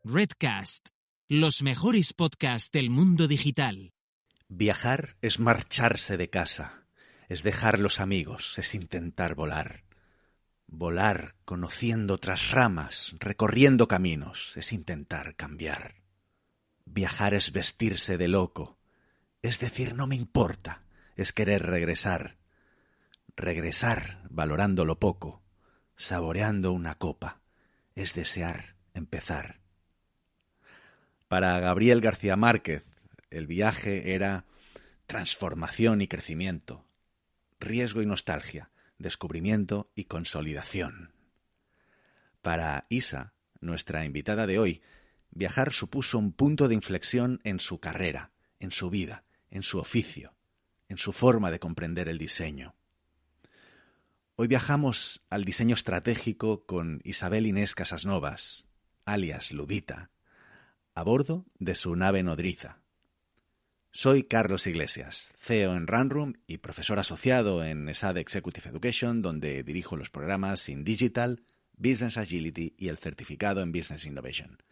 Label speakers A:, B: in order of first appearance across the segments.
A: Redcast, los mejores podcasts del mundo digital.
B: Viajar es marcharse de casa, es dejar los amigos, es intentar volar. Volar conociendo otras ramas, recorriendo caminos, es intentar cambiar. Viajar es vestirse de loco, es decir, no me importa, es querer regresar. Regresar valorando lo poco, saboreando una copa, es desear empezar. Para Gabriel García Márquez, el viaje era transformación y crecimiento, riesgo y nostalgia, descubrimiento y consolidación. Para Isa, nuestra invitada de hoy, viajar supuso un punto de inflexión en su carrera, en su vida, en su oficio, en su forma de comprender el diseño. Hoy viajamos al diseño estratégico con Isabel Inés Casasnovas, alias Ludita, a bordo de su nave nodriza. Soy Carlos Iglesias, CEO en Runroom y profesor asociado en ESADE Executive Education, donde dirijo los programas In Digital, Business Agility y el certificado en Business Innovation.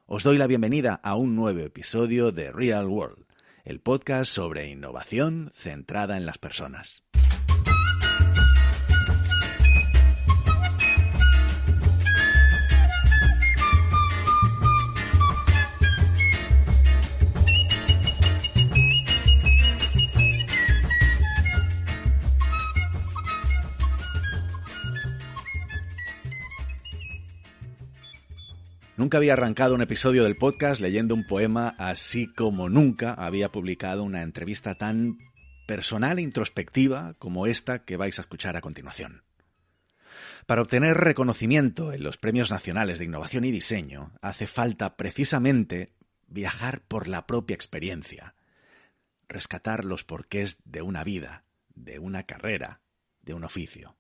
B: Os doy la bienvenida a un nuevo episodio de Real World, el podcast sobre innovación centrada en las personas. Nunca había arrancado un episodio del podcast leyendo un poema, así como nunca había publicado una entrevista tan personal e introspectiva como esta que vais a escuchar a continuación. Para obtener reconocimiento en los premios nacionales de innovación y diseño, hace falta precisamente viajar por la propia experiencia, rescatar los porqués de una vida, de una carrera, de un oficio.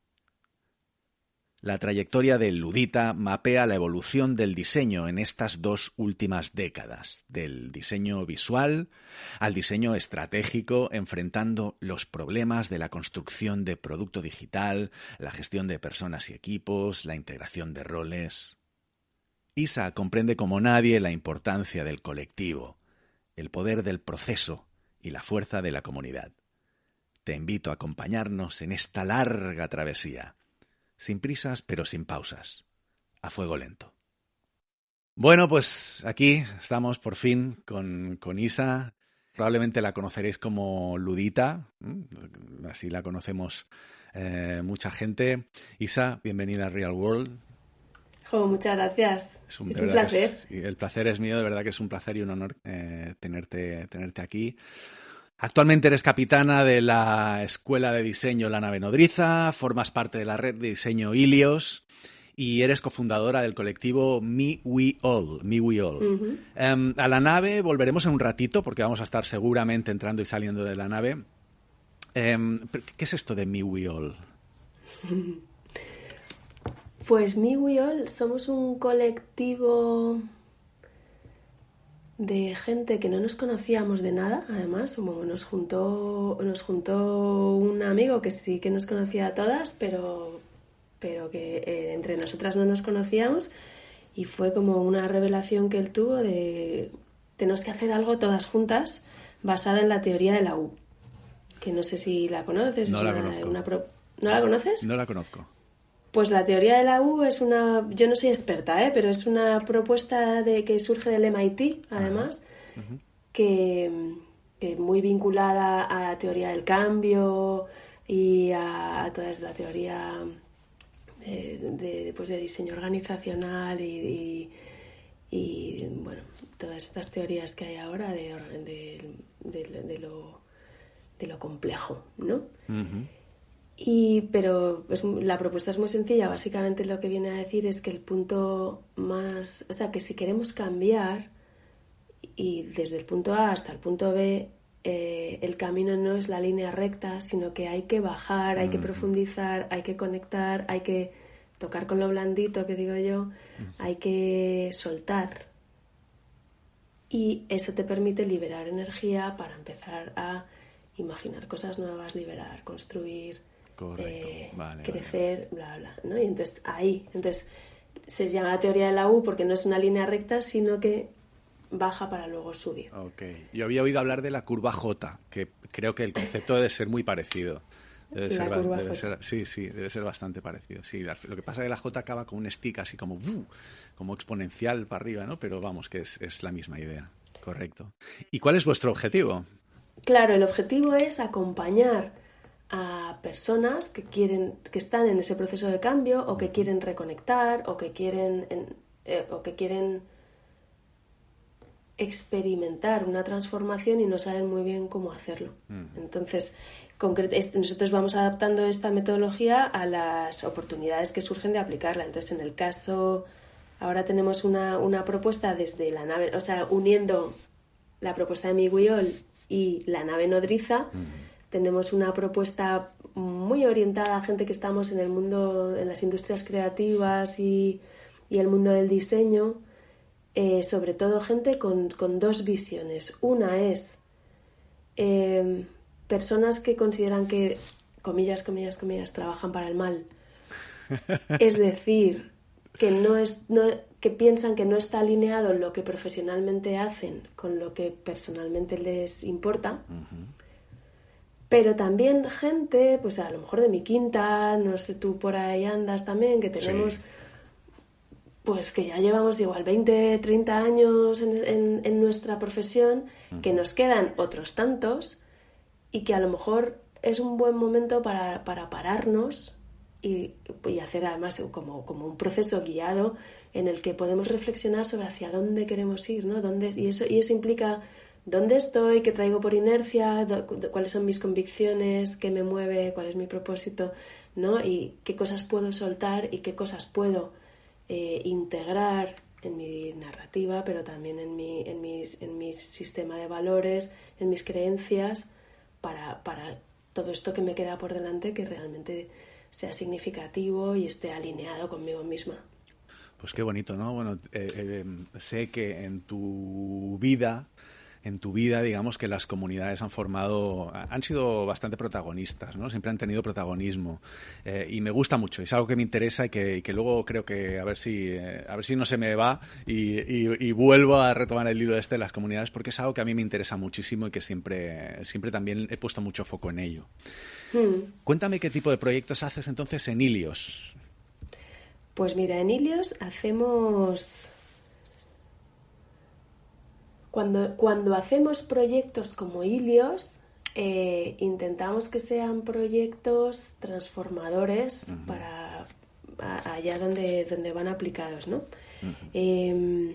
B: La trayectoria de Ludita mapea la evolución del diseño en estas dos últimas décadas, del diseño visual al diseño estratégico, enfrentando los problemas de la construcción de producto digital, la gestión de personas y equipos, la integración de roles. Isa comprende como nadie la importancia del colectivo, el poder del proceso y la fuerza de la comunidad. Te invito a acompañarnos en esta larga travesía. Sin prisas, pero sin pausas. A fuego lento. Bueno, pues aquí estamos por fin con Isa. Probablemente la conoceréis como Ludita. Así la conocemos mucha gente. Isa, bienvenida a Real World.
C: Oh, muchas gracias. Es un placer.
B: El placer es mío, de verdad que es un placer y un honor tenerte aquí. Actualmente eres capitana de la Escuela de Diseño La Nave Nodriza, formas parte de la red de diseño Ilios y eres cofundadora del colectivo Me We All. Uh-huh. A la nave volveremos en un ratito porque vamos a estar seguramente entrando y saliendo de la nave. ¿Qué es esto de Me We All?
C: Pues Me We All somos un colectivo de gente que no nos conocíamos de nada, además, como nos juntó un amigo que sí que nos conocía a todas, pero que entre nosotras no nos conocíamos, y fue como una revelación que él tuvo de tenemos que hacer algo todas juntas basada en la teoría de la U, que no sé si la conoces.
B: No la conozco.
C: ¿No la conoces?
B: No la conozco.
C: Pues la teoría de la U es yo no soy experta, pero es una propuesta que surge del MIT, además, uh-huh. que muy vinculada a la teoría del cambio y a toda la teoría de diseño organizacional y bueno, todas estas teorías que hay ahora de lo complejo, ¿no? Uh-huh. Pero la propuesta es muy sencilla. Básicamente lo que viene a decir es que el punto más... O sea, que si queremos cambiar y desde el punto A hasta el punto B, el camino no es la línea recta, sino que hay que bajar, hay que profundizar, hay que conectar, hay que tocar con lo blandito, que digo yo, hay que soltar. Y eso te permite liberar energía para empezar a imaginar cosas nuevas, liberar, construir...
B: Correcto.
C: crecer, bla, bla, ¿no? Y entonces se llama la teoría de la U porque no es una línea recta, sino que baja para luego subir.
B: Ok. Yo había oído hablar de la curva J, que creo que el concepto debe ser muy parecido. Debe ser bastante parecido. Sí, lo que pasa es que la J acaba con un stick así como exponencial para arriba, ¿no? Pero vamos, que es la misma idea. Correcto. ¿Y cuál es vuestro objetivo?
C: Claro, el objetivo es acompañar a personas que están en ese proceso de cambio o que quieren reconectar o que quieren experimentar una transformación y no saben muy bien cómo hacerlo. Entonces, nosotros vamos adaptando esta metodología a las oportunidades que surgen de aplicarla. Entonces, en el caso, ahora tenemos una propuesta desde la nave, o sea, uniendo la propuesta de Miguiol y la nave nodriza, tenemos una propuesta muy orientada a gente que estamos en el mundo, en las industrias creativas y el mundo del diseño, sobre todo gente con dos visiones. Una es personas que consideran que, comillas, comillas, comillas, trabajan para el mal. Es decir, que piensan que no está alineado lo que profesionalmente hacen con lo que personalmente les importa. Pero también gente, pues a lo mejor de mi quinta, no sé, tú por ahí andas también, que tenemos... Sí. Pues que ya llevamos igual 20, 30 años en nuestra profesión, que nos quedan otros tantos y que a lo mejor es un buen momento para pararnos y hacer además como un proceso guiado en el que podemos reflexionar sobre hacia dónde queremos ir, ¿no? Y eso implica dónde estoy, qué traigo por inercia, cuáles son mis convicciones, qué me mueve, cuál es mi propósito, ¿no? Y qué cosas puedo soltar y qué cosas puedo integrar en mi narrativa, pero también en mi sistema de valores, en mis creencias, para todo esto que me queda por delante, que realmente sea significativo y esté alineado conmigo misma.
B: Pues qué bonito, ¿no? Bueno, sé que en tu vida, digamos que las comunidades han sido bastante protagonistas, ¿no? Siempre han tenido protagonismo. Y me gusta mucho, es algo que me interesa y que luego creo que a ver si no se me va y vuelvo a retomar el hilo de las comunidades, porque es algo que a mí me interesa muchísimo y que siempre también he puesto mucho foco en ello. Cuéntame qué tipo de proyectos haces entonces en Ilios.
C: Pues mira, en Ilios hacemos... Cuando hacemos proyectos como Ilios, intentamos que sean proyectos transformadores para allá donde van aplicados, ¿no? Y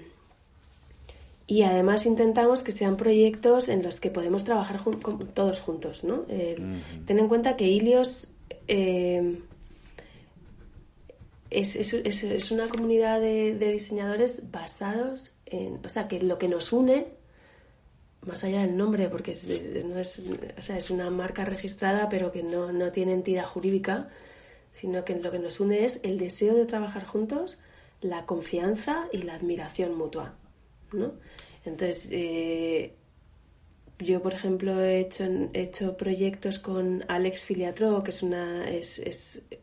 C: además intentamos que sean proyectos en los que podemos trabajar todos juntos, ¿no? Ten en cuenta que Ilios es una comunidad de diseñadores basados en, o sea, que lo que nos une, más allá del nombre, porque es una marca registrada, pero que no tiene entidad jurídica, sino que lo que nos une es el deseo de trabajar juntos, la confianza y la admiración mutua, ¿no? Entonces, yo, por ejemplo, he hecho proyectos con Alex Filiatro, que es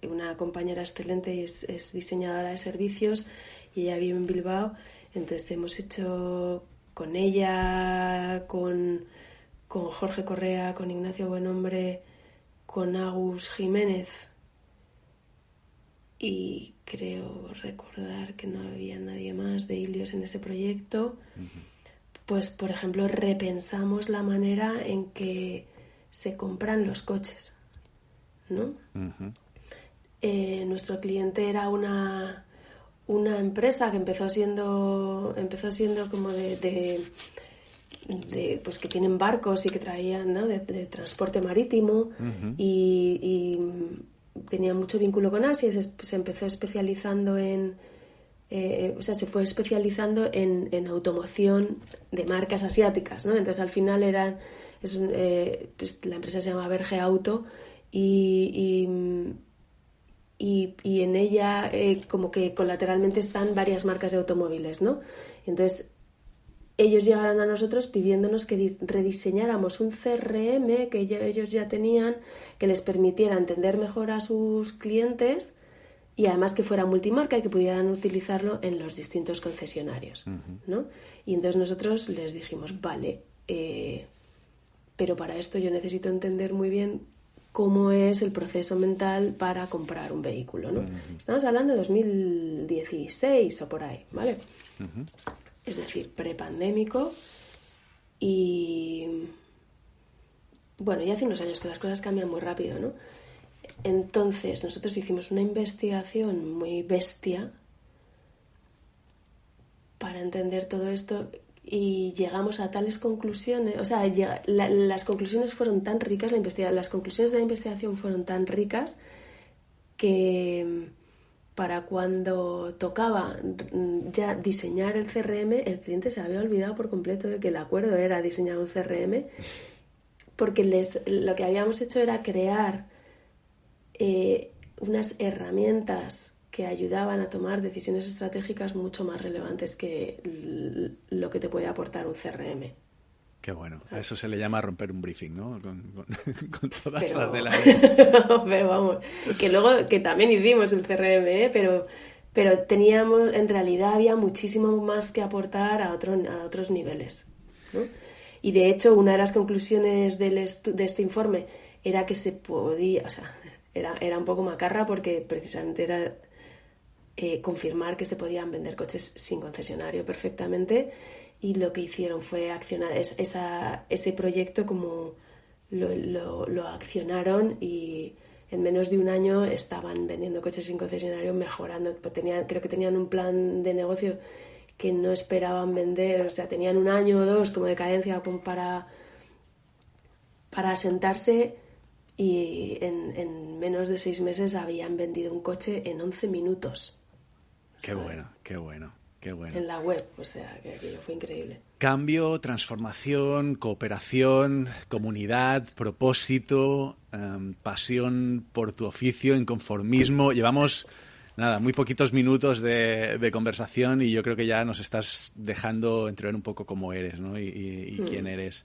C: una compañera excelente y es diseñadora de servicios, y ella vive en Bilbao. Entonces hemos hecho con ella, con Jorge Correa, con Ignacio Buenombre, con Agus Jiménez, y creo recordar que no había nadie más de Ilios en ese proyecto. Pues, por ejemplo, repensamos la manera en que se compran los coches, ¿no? Nuestro cliente era una empresa que empezó siendo como de pues que tienen barcos y que traían, ¿no? de transporte marítimo, y tenía mucho vínculo con Asia, y se empezó especializando se fue especializando en automoción de marcas asiáticas, ¿no? Entonces al final pues la empresa se llama Verge Auto, y en ella como que colateralmente están varias marcas de automóviles, ¿no? Entonces ellos llegaron a nosotros pidiéndonos que rediseñáramos un CRM que ellos ya tenían, que les permitiera entender mejor a sus clientes y además que fuera multimarca y que pudieran utilizarlo en los distintos concesionarios, ¿no? Y entonces nosotros les dijimos, vale, pero para esto yo necesito entender muy bien cómo es el proceso mental para comprar un vehículo, ¿no? Estamos hablando de 2016 o por ahí, ¿vale? Es decir, prepandémico y... Bueno, ya hace unos años que las cosas cambian muy rápido, ¿no? Entonces, nosotros hicimos una investigación muy bestia para entender todo esto y llegamos a tales conclusiones, o sea, las conclusiones fueron tan ricas, las conclusiones de la investigación fueron tan ricas que para cuando tocaba ya diseñar el CRM, el cliente se había olvidado por completo de que el acuerdo era diseñar un CRM, porque lo que habíamos hecho era crear unas herramientas que ayudaban a tomar decisiones estratégicas mucho más relevantes que lo que te puede aportar un CRM.
B: Qué bueno. A eso se le llama romper un briefing, ¿no? Con todas
C: pero,
B: las de la ley.
C: Pero vamos, que luego que también hicimos el CRM, pero teníamos, en realidad había muchísimo más que aportar a otros niveles, ¿no? Y de hecho, una de las conclusiones de este informe era que se podía, o sea, era un poco macarra porque precisamente era confirmar que se podían vender coches sin concesionario perfectamente, y lo que hicieron fue accionar ese proyecto, como lo accionaron, y en menos de un año estaban vendiendo coches sin concesionario, mejorando. Creo que tenían un plan de negocio que no esperaban vender, o sea, tenían un año o dos como de cadencia como para asentarse, y en menos de 6 meses habían vendido un coche en 11 minutos.
B: Qué bueno, qué bueno, qué bueno.
C: En la web, o sea, que aquello fue increíble.
B: Cambio, transformación, cooperación, comunidad, propósito, pasión por tu oficio, inconformismo. Llevamos, nada, muy poquitos minutos de conversación y yo creo que ya nos estás dejando entrever un poco cómo eres, ¿no? Y quién eres.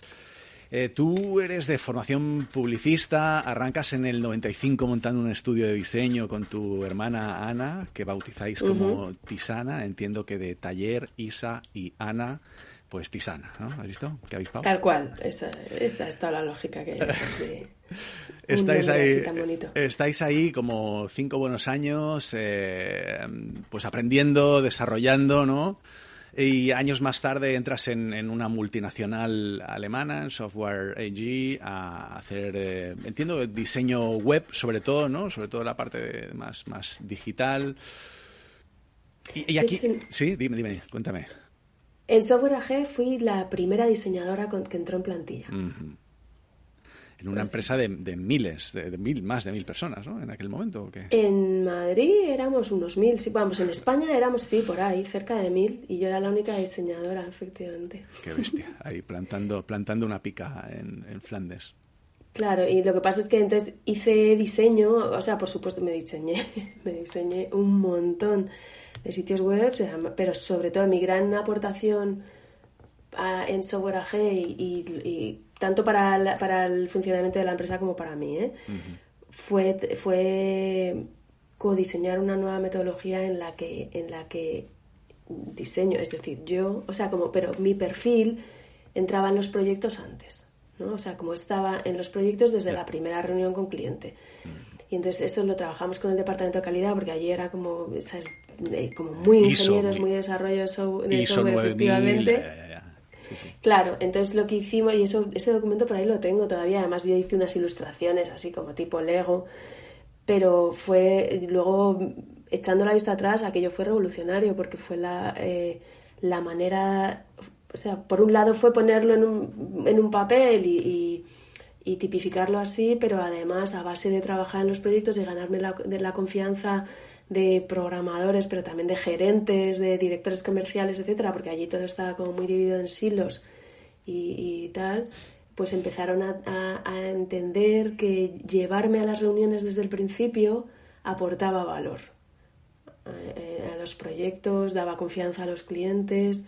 B: Tú eres de formación publicista, arrancas en el 95 montando un estudio de diseño con tu hermana Ana, que bautizáis como Tisana. Entiendo que de taller, Isa y Ana, pues Tisana, ¿no? ¿Has visto? ¿Qué habéis pagado?
C: Tal cual, esa es toda la lógica que hay detrás de
B: estáis ahí como 5 buenos años, pues aprendiendo, desarrollando, ¿no? Y años más tarde entras en una multinacional alemana, en Software AG, a hacer, entiendo, diseño web, sobre todo, ¿no? Sobre todo la parte más digital. Y aquí... Sí, dime, cuéntame.
C: En Software AG fui la primera diseñadora que entró en plantilla.
B: En una empresa de miles, más de 1.000 personas, ¿no? En aquel momento, ¿o qué?
C: En Madrid éramos unos 1.000, sí, vamos, en España éramos, sí, por ahí, cerca de 1.000, y yo era la única diseñadora, efectivamente.
B: Qué bestia, ahí plantando una pica en Flandes.
C: Claro, y lo que pasa es que entonces hice diseño, o sea, por supuesto me diseñé un montón de sitios web, pero sobre todo mi gran aportación en Software AG y tanto para el funcionamiento de la empresa como para mí, fue codiseñar una nueva metodología en la que diseño, es decir, yo, o sea, pero mi perfil entraba en los proyectos antes, ¿no? O sea, como estaba en los proyectos desde la primera reunión con cliente. Y entonces eso lo trabajamos con el departamento de calidad, porque allí era como, ¿sabes? Como muy ingenieros, muy desarrollo de software, efectivamente.
B: Sí.
C: Claro, entonces lo que hicimos, y ese documento por ahí lo tengo todavía, además yo hice unas ilustraciones así como tipo Lego, pero fue, luego echando la vista atrás, aquello fue revolucionario, porque fue la manera, o sea, por un lado fue ponerlo en un papel y tipificarlo así, pero además a base de trabajar en los proyectos y ganarme la confianza de programadores, pero también de gerentes, de directores comerciales, etcétera, porque allí todo estaba como muy dividido en silos y tal, pues empezaron a entender que llevarme a las reuniones desde el principio aportaba valor a los proyectos, daba confianza a los clientes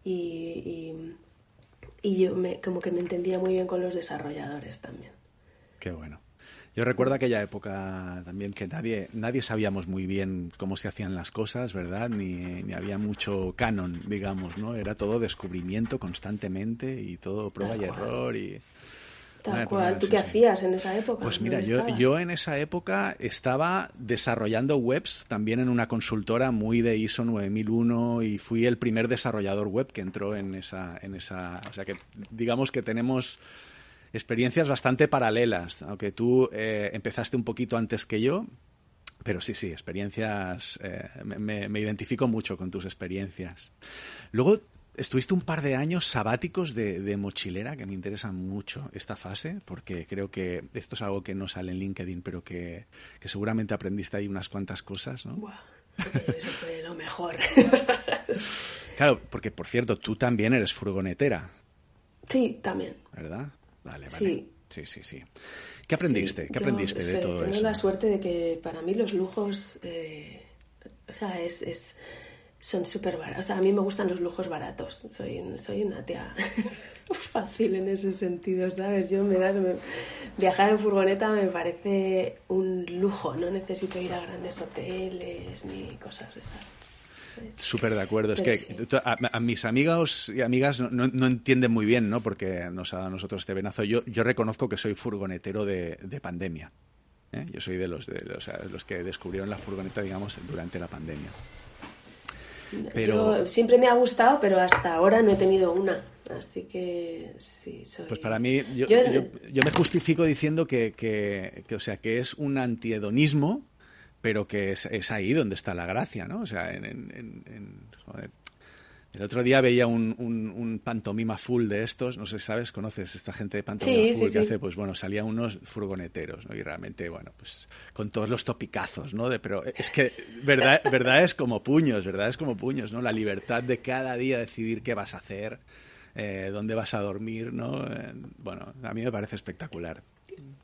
C: y yo como que me entendía muy bien con los desarrolladores también.
B: Qué bueno. Yo recuerdo aquella época también que nadie sabíamos muy bien cómo se hacían las cosas, ¿verdad? Ni había mucho canon, digamos, ¿no? Era todo descubrimiento constantemente y todo prueba y error y...
C: Tal cual. ¿Tú qué hacías en esa época?
B: Pues mira, yo en esa época estaba desarrollando webs también en una consultora muy de ISO 9001 y fui el primer desarrollador web que entró en esa... O sea que digamos que tenemos experiencias bastante paralelas, aunque tú empezaste un poquito antes que yo, pero sí, experiencias... me identifico mucho con tus experiencias. Luego... Estuviste un par de años sabáticos de mochilera, que me interesa mucho esta fase, porque creo que esto es algo que no sale en LinkedIn, pero que seguramente aprendiste ahí unas cuantas cosas, ¿no?
C: Buah, eso fue lo mejor.
B: Claro, porque, por cierto, tú también eres furgonetera.
C: Sí, también.
B: ¿Verdad? Vale.
C: Sí.
B: Sí. ¿Qué aprendiste?
C: Sí,
B: ¿Qué aprendiste de todo eso?
C: Tengo la suerte de que para mí los lujos, son súper baratos. O sea, a mí me gustan los lujos baratos. Soy una tía fácil en ese sentido, ¿sabes? Viajar en furgoneta me parece un lujo. No necesito ir a grandes hoteles ni cosas de esas.
B: Súper de acuerdo.
C: Pero
B: es que a mis amigos y amigas no entienden muy bien, ¿no? Porque nos ha dado a nosotros este venazo. Yo reconozco que soy furgonetero de pandemia. Yo soy de los que descubrieron la furgoneta, digamos, durante la pandemia.
C: Yo siempre me ha gustado, pero hasta ahora no he tenido una. Así que sí, soy...
B: Pues para mí, yo me justifico diciendo que es un antihedonismo, pero que es ahí donde está la gracia, ¿no? O sea, joder. El otro día veía un pantomima full de estos, no sé, ¿sabes? ¿Conoces esta gente de pantomima full que hace? Pues bueno, salían unos furgoneteros, ¿no? Y realmente, bueno, pues con todos los topicazos, ¿no? Pero es que verdad es como puños, ¿no? La libertad de cada día decidir qué vas a hacer, dónde vas a dormir, ¿no? Bueno, a mí me parece espectacular.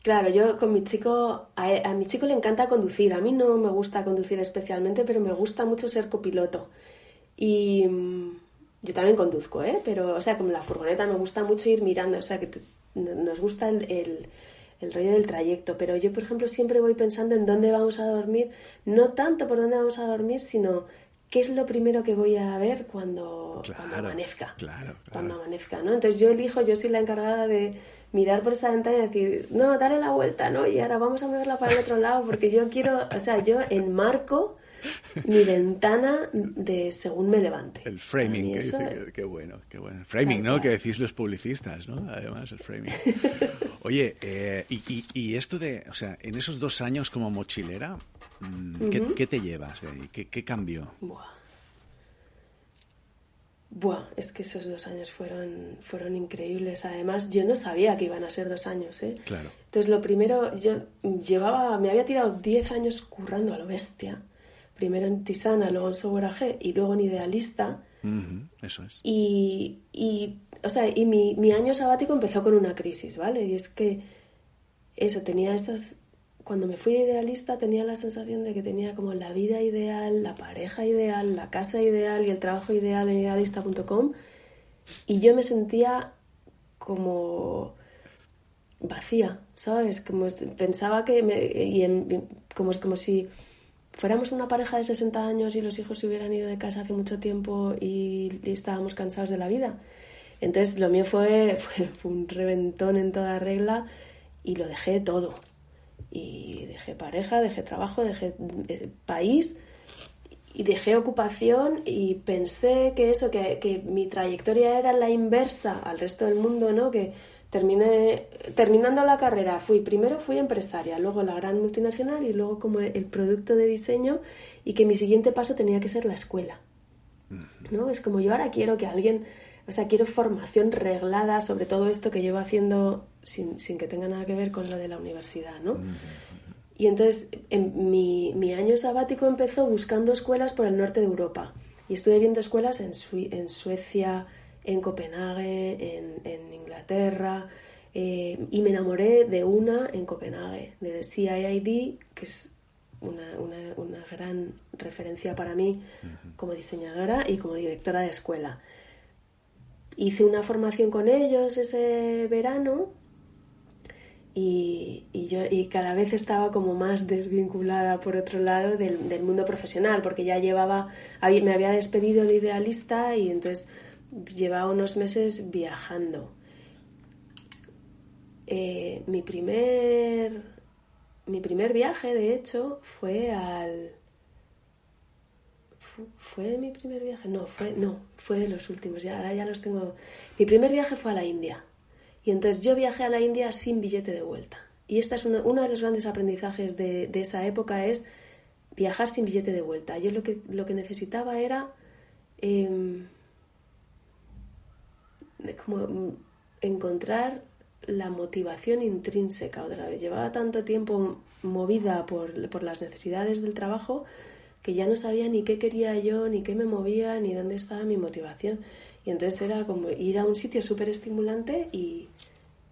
C: Claro, yo con mi chico, a mi chico le encanta conducir. A mí no me gusta conducir especialmente, pero me gusta mucho ser copiloto. Y yo también conduzco, pero, o sea, como la furgoneta me gusta mucho ir mirando, o sea, que nos gusta el rollo del trayecto, pero yo, por ejemplo, siempre voy pensando en dónde vamos a dormir, no tanto por dónde vamos a dormir, sino qué es lo primero que voy a ver cuando amanezca.
B: Claro.
C: Cuando amanezca, ¿no? Entonces yo soy la encargada de mirar por esa ventana y decir, no, dale la vuelta, ¿no? Y ahora vamos a moverla para el otro lado, porque yo quiero, o sea, yo enmarco mi ventana de según me levante.
B: El framing, qué bueno. El framing, ¿no? Que decís los publicistas, ¿no? Además, el framing. Oye, y esto de, o sea, en esos 2 años como mochilera, ¿qué te llevas de ahí? ¿Qué cambió?
C: Buah, es que esos 2 años fueron increíbles. Además, yo no sabía que iban a ser 2 años, ¿eh?
B: Claro.
C: Entonces, lo primero, me había tirado 10 años currando a lo bestia. Primero en Tisana, luego en Software AG y luego en Idealista.
B: Eso es.
C: Y mi año sabático empezó con una crisis, ¿vale? Y es que cuando me fui de Idealista tenía la sensación de que tenía como la vida ideal, la pareja ideal, la casa ideal y el trabajo ideal en idealista.com, y yo me sentía como vacía, ¿sabes? Como pensaba como si fuéramos una pareja de 60 años y los hijos se hubieran ido de casa hace mucho tiempo y estábamos cansados de la vida. Entonces lo mío fue un reventón en toda regla y lo dejé todo. Y dejé pareja, dejé trabajo, dejé país y dejé ocupación, y pensé que mi trayectoria era la inversa al resto del mundo, ¿no? Que terminando la carrera primero fui empresaria, luego la gran multinacional y luego como el producto de diseño, y que mi siguiente paso tenía que ser la escuela, ¿no? Es como yo ahora quiero que alguien, o sea, quiero formación reglada sobre todo esto que llevo haciendo sin que tenga nada que ver con lo de la universidad, ¿no? Y entonces mi año sabático empezó buscando escuelas por el norte de Europa, y estuve viendo escuelas en Suecia, en Copenhague, en Inglaterra, y me enamoré de una en Copenhague, de CIID, que es una gran referencia para mí como diseñadora y como directora de escuela. Hice una formación con ellos ese verano y cada vez estaba como más desvinculada por otro lado del mundo profesional, porque ya me había despedido de Idealista y entonces llevaba unos meses viajando. Mi primer viaje, de hecho, ¿fue mi primer viaje? No, fue de los últimos, ahora ya los tengo. Mi primer viaje fue a la India. Y entonces yo viajé a la India sin billete de vuelta. Y esta es uno de los grandes aprendizajes de esa época, es viajar sin billete de vuelta. Yo lo que necesitaba era como encontrar la motivación intrínseca otra vez. Llevaba tanto tiempo movida por las necesidades del trabajo que ya no sabía ni qué quería yo, ni qué me movía, ni dónde estaba mi motivación. Y entonces era como ir a un sitio súper estimulante y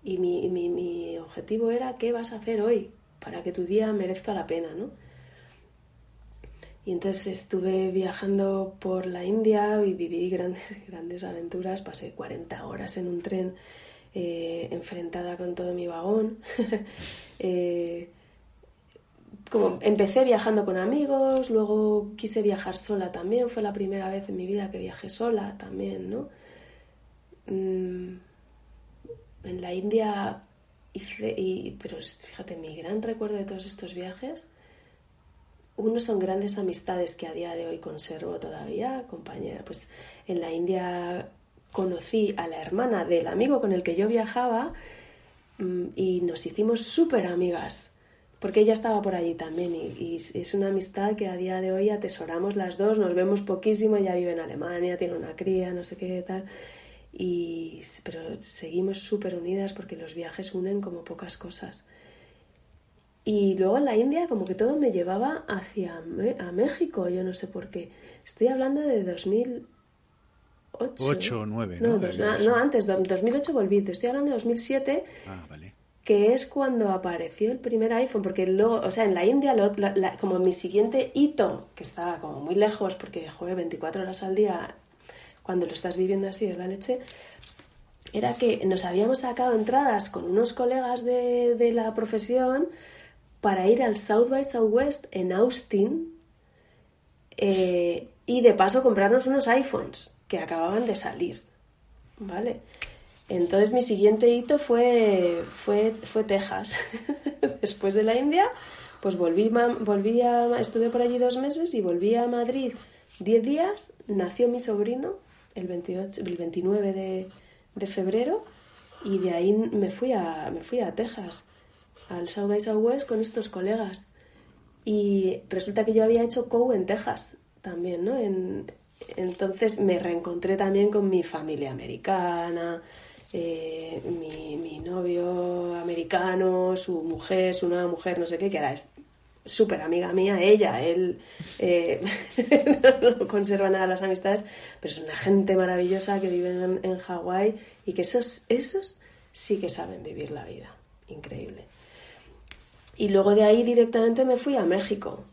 C: mi objetivo era ¿qué vas a hacer hoy para que tu día merezca la pena, ¿no? Y entonces estuve viajando por la India y viví grandes aventuras. Pasé 40 horas en un tren enfrentada con todo mi vagón. Como empecé viajando con amigos, luego quise viajar sola también, fue la primera vez en mi vida que viajé sola también, ¿no? En la India pero fíjate, mi gran recuerdo de todos estos viajes, uno son grandes amistades que a día de hoy conservo todavía, compañera. Pues en la India conocí a la hermana del amigo con el que yo viajaba y nos hicimos súper amigas. Porque ella estaba por allí también y es una amistad que a día de hoy atesoramos las dos, nos vemos poquísimo, ella vive en Alemania, tiene una cría, no sé qué tal, pero seguimos súper unidas porque los viajes unen como pocas cosas. Y luego en la India como que todo me llevaba a México, yo no sé por qué. Estoy hablando de 2008.
B: 8 o 9, ¿no?
C: No, antes, 2008 volví, te estoy hablando de 2007.
B: Ah, vale.
C: Que es cuando apareció el primer iPhone, porque luego, o sea, en la India, como mi siguiente hito, que estaba como muy lejos, porque jugué 24 horas al día, cuando lo estás viviendo así es la leche, era que nos habíamos sacado entradas con unos colegas de la profesión para ir al South by Southwest en Austin y de paso comprarnos unos iPhones que acababan de salir, ¿vale? Entonces mi siguiente hito fue Texas. Después de la India, pues estuve por allí 2 meses y volví a Madrid 10 días. Nació mi sobrino el 29 de febrero y de ahí me fui a Texas, al South by Southwest con estos colegas. Y resulta que yo había hecho COU en Texas también, ¿no? Entonces me reencontré también con mi familia americana. Mi novio americano, su nueva mujer, no sé qué, que ahora es súper amiga mía, él no conserva nada las amistades, pero es una gente maravillosa que vive en Hawái y que esos sí que saben vivir la vida, increíble. Y luego de ahí directamente me fui a México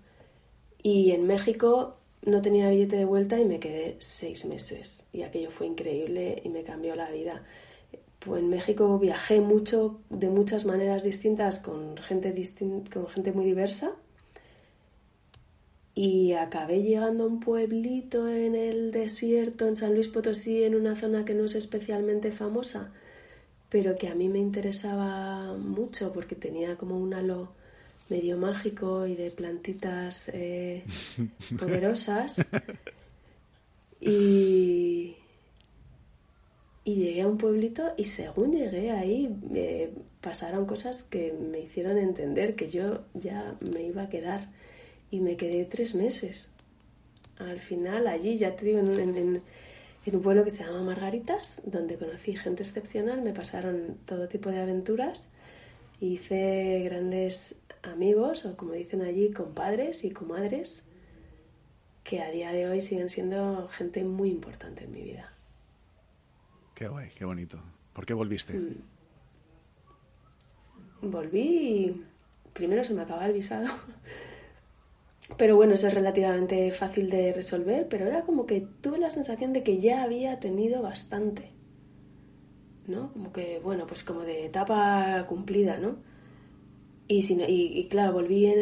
C: y en México no tenía billete de vuelta y me quedé 6 meses y aquello fue increíble y me cambió la vida. Pues en México viajé mucho, de muchas maneras distintas, con gente muy diversa. Y acabé llegando a un pueblito en el desierto, en San Luis Potosí, en una zona que no es especialmente famosa, pero que a mí me interesaba mucho porque tenía como un halo medio mágico y de plantitas poderosas. Y llegué a un pueblito y según llegué ahí pasaron cosas que me hicieron entender que yo ya me iba a quedar. Y me quedé 3 meses. Al final allí, ya te digo, en un pueblo que se llama Margaritas, donde conocí gente excepcional, me pasaron todo tipo de aventuras. Hice grandes amigos, o como dicen allí, compadres y comadres, que a día de hoy siguen siendo gente muy importante en mi vida.
B: Qué guay, qué bonito. ¿Por qué volviste?
C: Volví y primero se me acababa el visado. Pero bueno, eso es relativamente fácil de resolver, pero era como que tuve la sensación de que ya había tenido bastante, ¿no? Como que, bueno, pues como de etapa cumplida, ¿no? y claro, volví a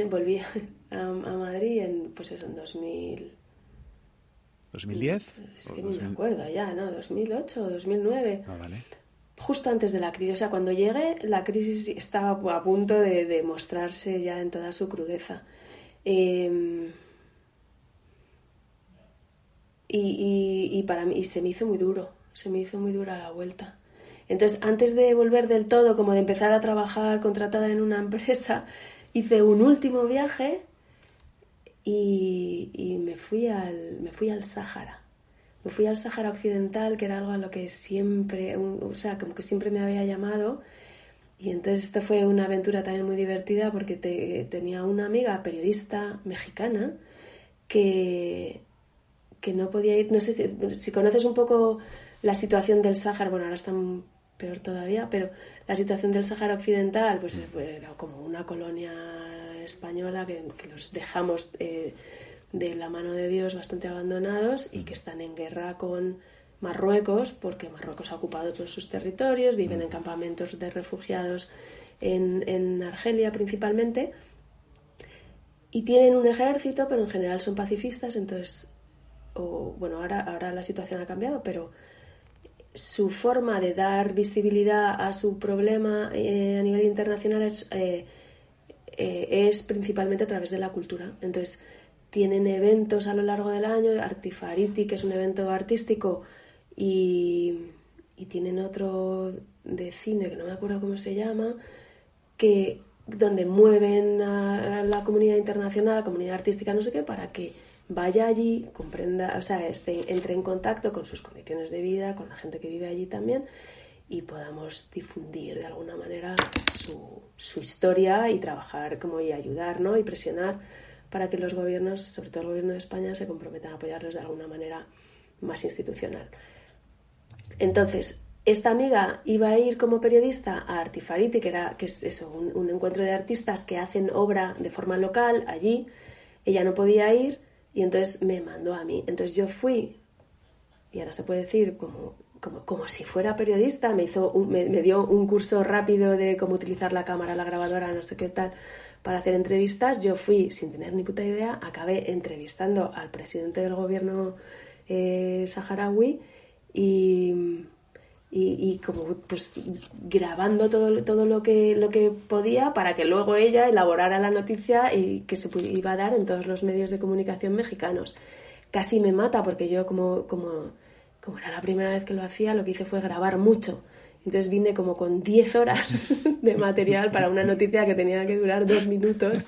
C: Madrid en 2000...
B: ¿2010?
C: Es que ni me acuerdo ya, ¿no? 2008 o 2009.
B: Ah, vale.
C: Justo antes de la crisis. O sea, cuando llegué, la crisis estaba a punto de mostrarse ya en toda su crudeza. Y para mí se me hizo muy duro. Se me hizo muy dura la vuelta. Entonces, antes de volver del todo, como de empezar a trabajar contratada en una empresa, hice un último viaje y me fui al Sáhara. Me fui al Sáhara Occidental, que era algo a lo que siempre, o sea, como que siempre me había llamado. Y entonces esto fue una aventura también muy divertida porque tenía una amiga periodista mexicana que no podía ir. No sé si conoces un poco la situación del Sáhara, bueno, ahora está peor todavía, pero la situación del Sáhara Occidental pues era como una colonia española que los dejamos de la mano de Dios bastante abandonados y que están en guerra con Marruecos porque Marruecos ha ocupado todos sus territorios, viven en campamentos de refugiados en Argelia principalmente y tienen un ejército, pero en general son pacifistas. Entonces, bueno, ahora la situación ha cambiado, pero su forma de dar visibilidad a su problema a nivel internacional es principalmente a través de la cultura. Entonces, tienen eventos a lo largo del año, Artifariti, que es un evento artístico, y tienen otro de cine, que no me acuerdo cómo se llama, donde mueven a la comunidad internacional, a la comunidad artística, no sé qué, para que vaya allí, comprenda, o sea, entre en contacto con sus condiciones de vida, con la gente que vive allí también, y podamos difundir de alguna manera su historia y trabajar y ayudar, ¿no? Y presionar para que los gobiernos, sobre todo el gobierno de España, se comprometan a apoyarlos de alguna manera más institucional. Entonces, esta amiga iba a ir como periodista a Artifariti, que es eso, un encuentro de artistas que hacen obra de forma local allí. Ella no podía ir y entonces me mandó a mí. Entonces yo fui, y ahora se puede decir como si fuera periodista, me dio un curso rápido de cómo utilizar la cámara, la grabadora, no sé qué tal, para hacer entrevistas. Yo fui sin tener ni puta idea, acabé entrevistando al presidente del gobierno saharaui y como pues grabando todo lo que podía para que luego ella elaborara la noticia y que se iba a dar en todos los medios de comunicación mexicanos. Casi me mata porque yo como era la primera vez que lo hacía, lo que hice fue grabar mucho. Entonces vine como con 10 horas de material para una noticia que tenía que durar 2 minutos,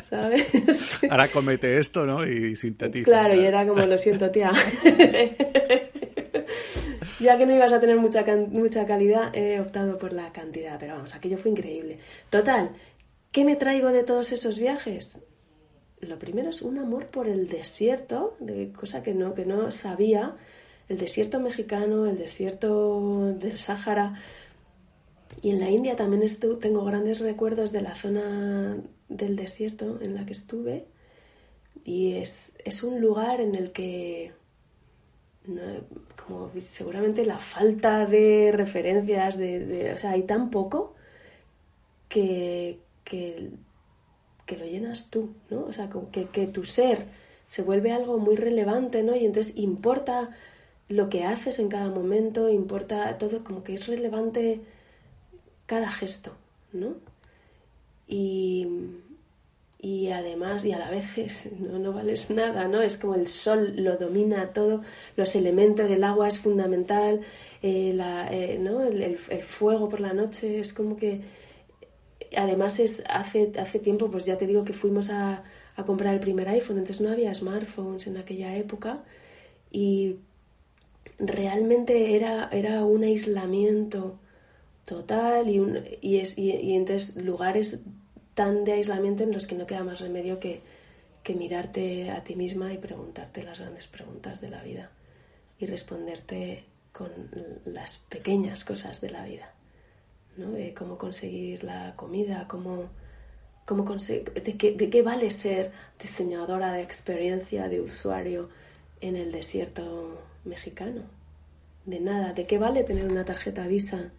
C: ¿sabes?
B: Ahora comete esto, ¿no? Y sintetiza.
C: Claro, y era como, lo siento, tía. Ya que no ibas a tener mucha calidad, he optado por la cantidad. Pero vamos, aquello fue increíble. Total, ¿qué me traigo de todos esos viajes? Lo primero es un amor por el desierto, cosa que no sabía. El desierto mexicano, el desierto del Sáhara. Y en la India también tengo grandes recuerdos de la zona del desierto en la que estuve. Y es un lugar en el que, como seguramente la falta de referencias, o sea, hay tan poco que lo llenas tú, ¿no? O sea, que tu ser se vuelve algo muy relevante, ¿no? Y entonces importa lo que haces en cada momento, importa todo, como que es relevante cada gesto, ¿no? Y además, y a la vez no vales nada, ¿no? Es como el sol lo domina todo, los elementos, el agua es fundamental, ¿no? El fuego por la noche, es como que... Además hace tiempo, pues ya te digo que fuimos a comprar el primer iPhone, entonces no había smartphones en aquella época y realmente era un aislamiento total y entonces lugares tan de aislamiento en los que no queda más remedio que mirarte a ti misma y preguntarte las grandes preguntas de la vida y responderte con las pequeñas cosas de la vida, ¿no? De cómo conseguir la comida, de qué vale ser diseñadora de experiencia de usuario en el desierto mexicano. De nada. ¿De qué vale tener una tarjeta Visa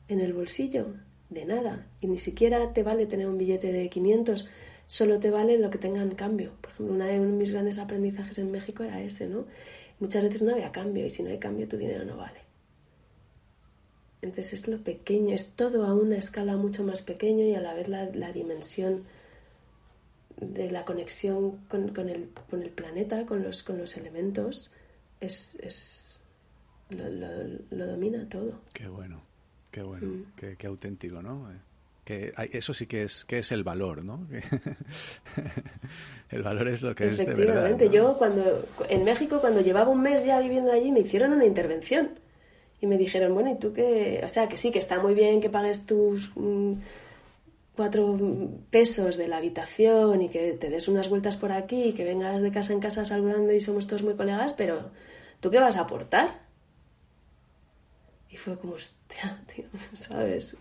C: en el bolsillo? de nada. Y ni siquiera te vale tener un billete de 500, solo te vale lo que tenga en cambio. Por ejemplo, uno de mis grandes aprendizajes en México era ese, ¿no? Muchas veces no había cambio, y si no hay cambio, tu dinero no vale. Entonces es lo pequeño, es todo a una escala mucho más pequeña, y a la vez la dimensión de la conexión con el planeta, con los elementos, lo domina todo.
B: Qué bueno, qué auténtico, ¿no? Eso sí que es el valor, ¿no? El valor es lo que es de verdad, ¿no?
C: Efectivamente, yo en México, cuando llevaba un mes ya viviendo allí, me hicieron una intervención y me dijeron, bueno, ¿y tú qué? O sea, que sí, que está muy bien que pagues tus 4 pesos de la habitación y que te des unas vueltas por aquí y que vengas de casa en casa saludando y somos todos muy colegas, pero ¿tú qué vas a aportar? Y fue como, hostia, tío, ¿sabes?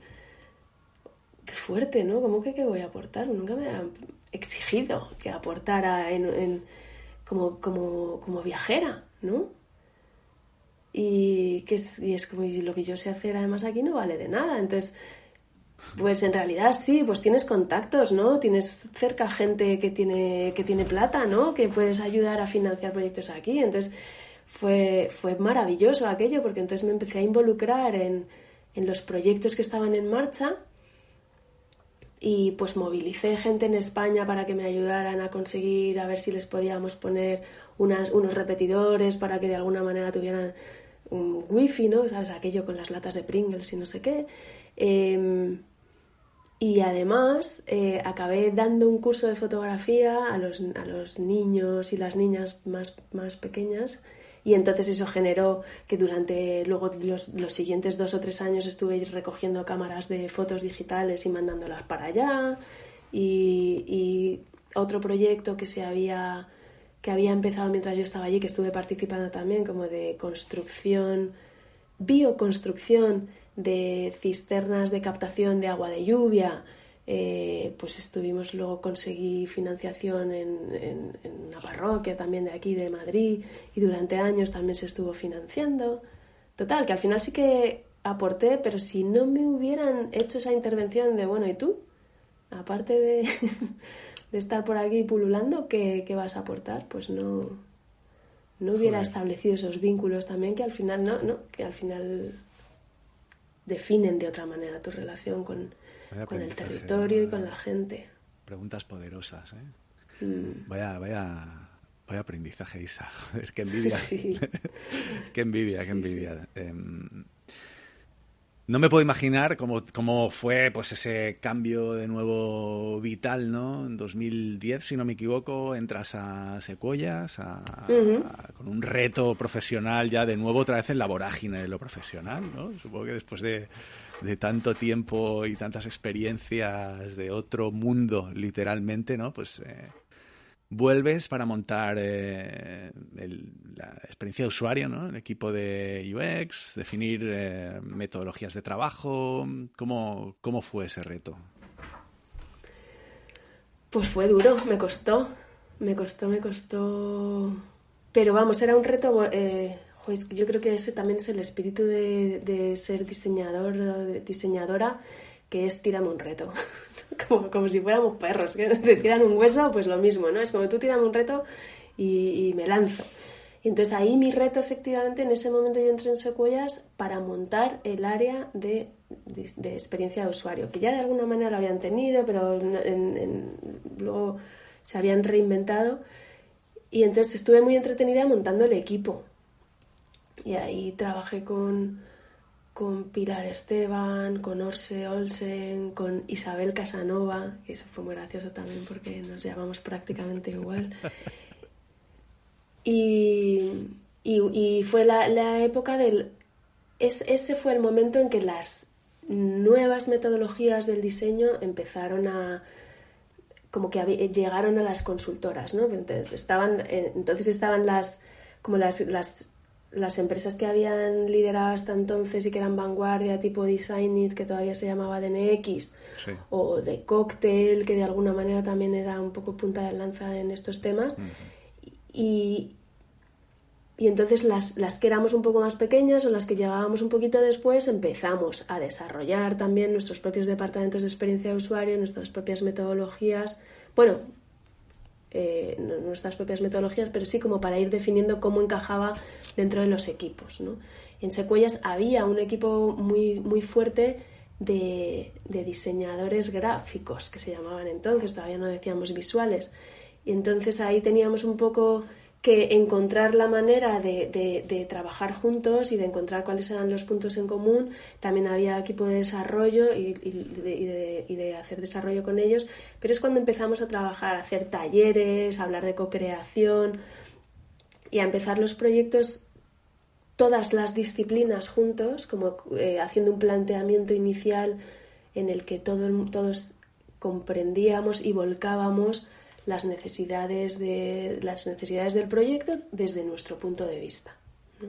C: Qué fuerte, ¿no? ¿Cómo que qué voy a aportar? Nunca me han exigido que aportara como viajera, ¿no? Y es como, y lo que yo sé hacer además aquí no vale de nada. Entonces, pues en realidad sí, pues tienes contactos, ¿no? Tienes cerca gente que tiene plata, ¿no? Que puedes ayudar a financiar proyectos aquí. Entonces fue maravilloso aquello, porque entonces me empecé a involucrar en los proyectos que estaban en marcha. Y pues movilicé gente en España para que me ayudaran a conseguir, a ver si les podíamos poner unos repetidores para que de alguna manera tuvieran un wifi, ¿no? ¿Sabes? Aquello con las latas de Pringles y no sé qué. Y además acabé dando un curso de fotografía a los niños y las niñas más pequeñas. Y entonces eso generó que durante luego los siguientes 2 o 3 años estuve recogiendo cámaras de fotos digitales y mandándolas para allá. Y otro proyecto que había empezado mientras yo estaba allí, que estuve participando también, como de bioconstrucción de cisternas de captación de agua de lluvia. Pues luego conseguí financiación en una parroquia también de aquí, de Madrid, y durante años también se estuvo financiando. Total, que al final sí que aporté, pero si no me hubieran hecho esa intervención de, bueno, ¿y tú? Aparte de estar por aquí pululando, ¿qué vas a aportar? Pues no hubiera establecido esos vínculos también que al final que al final definen de otra manera tu relación con el territorio y con la gente.
B: Preguntas poderosas, ¿eh? Vaya aprendizaje, Isa. Joder, qué envidia.
C: Sí.
B: Qué envidia.
C: Sí.
B: No me puedo imaginar cómo fue pues ese cambio de nuevo vital, ¿no? En 2010, si no me equivoco, entras a Secuoyas con un reto profesional ya de nuevo otra vez en la vorágine de lo profesional, ¿no? Supongo que después de tanto tiempo y tantas experiencias de otro mundo, literalmente, ¿no? Pues vuelves para montar la experiencia de usuario, ¿no? El equipo de UX, definir metodologías de trabajo. ¿Cómo fue ese reto?
C: Pues fue duro, me costó. Pero vamos, era un reto. Yo creo que ese también es el espíritu de ser diseñador o diseñadora, que es tírame un reto. como si fuéramos perros, que te tiran un hueso, pues lo mismo, ¿no? Es como tú tírame un reto y me lanzo. Y entonces ahí mi reto, efectivamente, en ese momento yo entré en Secuoyas para montar el área de experiencia de usuario, que ya de alguna manera lo habían tenido, pero luego se habían reinventado. Y entonces estuve muy entretenida montando el equipo. Y ahí trabajé con Pilar Esteban, con Orse Olsen, con Isabel Casanova, que eso fue muy gracioso también porque nos llamamos prácticamente igual. Y fue la época ese fue el momento en que las nuevas metodologías del diseño empezaron como que llegaron a las consultoras, ¿no? Entonces estaban las empresas que habían liderado hasta entonces y que eran vanguardia, tipo Designit, que todavía se llamaba DNX,
B: sí,
C: o de Cocktail, que de alguna manera también era un poco punta de lanza en estos temas.
B: Uh-huh.
C: Y entonces las que éramos un poco más pequeñas o las que llegábamos un poquito después empezamos a desarrollar también nuestros propios departamentos de experiencia de usuario, nuestras propias metodologías, bueno, no nuestras propias metodologías, pero sí como para ir definiendo cómo encajaba dentro de los equipos, ¿no? En Secuoyas había un equipo muy, muy fuerte de diseñadores gráficos, que se llamaban entonces, todavía no decíamos visuales, y entonces ahí teníamos un poco que encontrar la manera de trabajar juntos y de encontrar cuáles eran los puntos en común. También había equipo de desarrollo y de hacer desarrollo con ellos, pero es cuando empezamos a trabajar, a hacer talleres, a hablar de co-creación y a empezar los proyectos, todas las disciplinas juntos, como haciendo un planteamiento inicial en el que todos comprendíamos y volcábamos las necesidades del proyecto desde nuestro punto de vista, ¿no?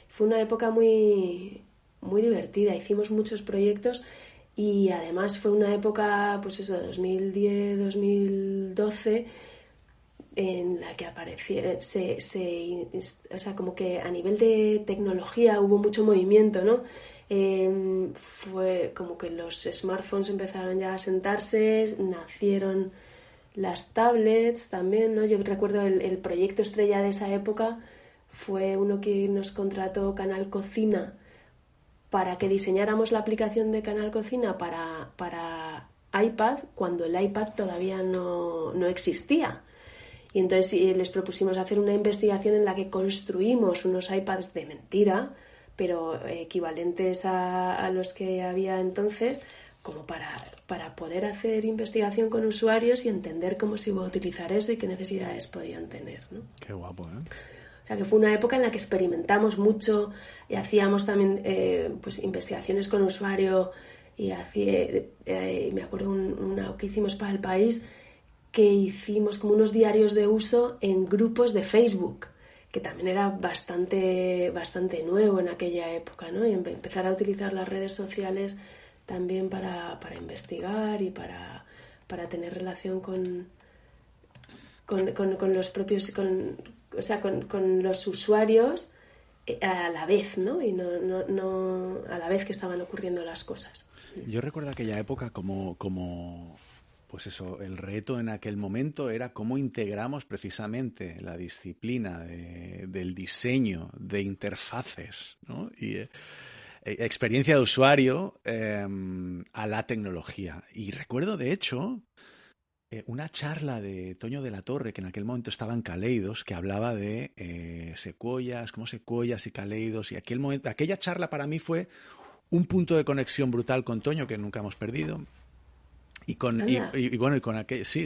C: Fue una época muy, muy divertida, hicimos muchos proyectos y además fue una época, pues eso, 2010, 2012, en la que apareció, o sea, como que a nivel de tecnología hubo mucho movimiento, ¿no? Fue como que los smartphones empezaron ya a sentarse, nacieron las tablets también, ¿no? Yo recuerdo el proyecto estrella de esa época fue uno que nos contrató Canal Cocina para que diseñáramos la aplicación de Canal Cocina para iPad, cuando el iPad todavía no existía. Y entonces les propusimos hacer una investigación en la que construimos unos iPads de mentira, pero equivalentes a los que había entonces, como para poder hacer investigación con usuarios y entender cómo se iba a utilizar eso y qué necesidades podían tener, ¿no?
B: Qué guapo, ¿eh?
C: O sea, que fue una época en la que experimentamos mucho y hacíamos también pues investigaciones con usuario y me acuerdo una que hicimos para El País, que hicimos como unos diarios de uso en grupos de Facebook, que también era bastante nuevo en aquella época, ¿no? Y empezar a utilizar las redes sociales también para investigar y para tener relación con los propios, o sea, con los usuarios a la vez, ¿no? Y no a la vez que estaban ocurriendo las cosas.
B: Yo recuerdo aquella época como pues eso, el reto en aquel momento era cómo integramos precisamente la disciplina del diseño de interfaces, ¿no? Y experiencia de usuario a la tecnología. Y recuerdo, de hecho, una charla de Toño de la Torre, que en aquel momento estaba en Caleidos, que hablaba de Secuoyas, como Secuoyas y Caleidos. Y aquella charla para mí fue un punto de conexión brutal con Toño, que nunca hemos perdido. Y con aquel, sí,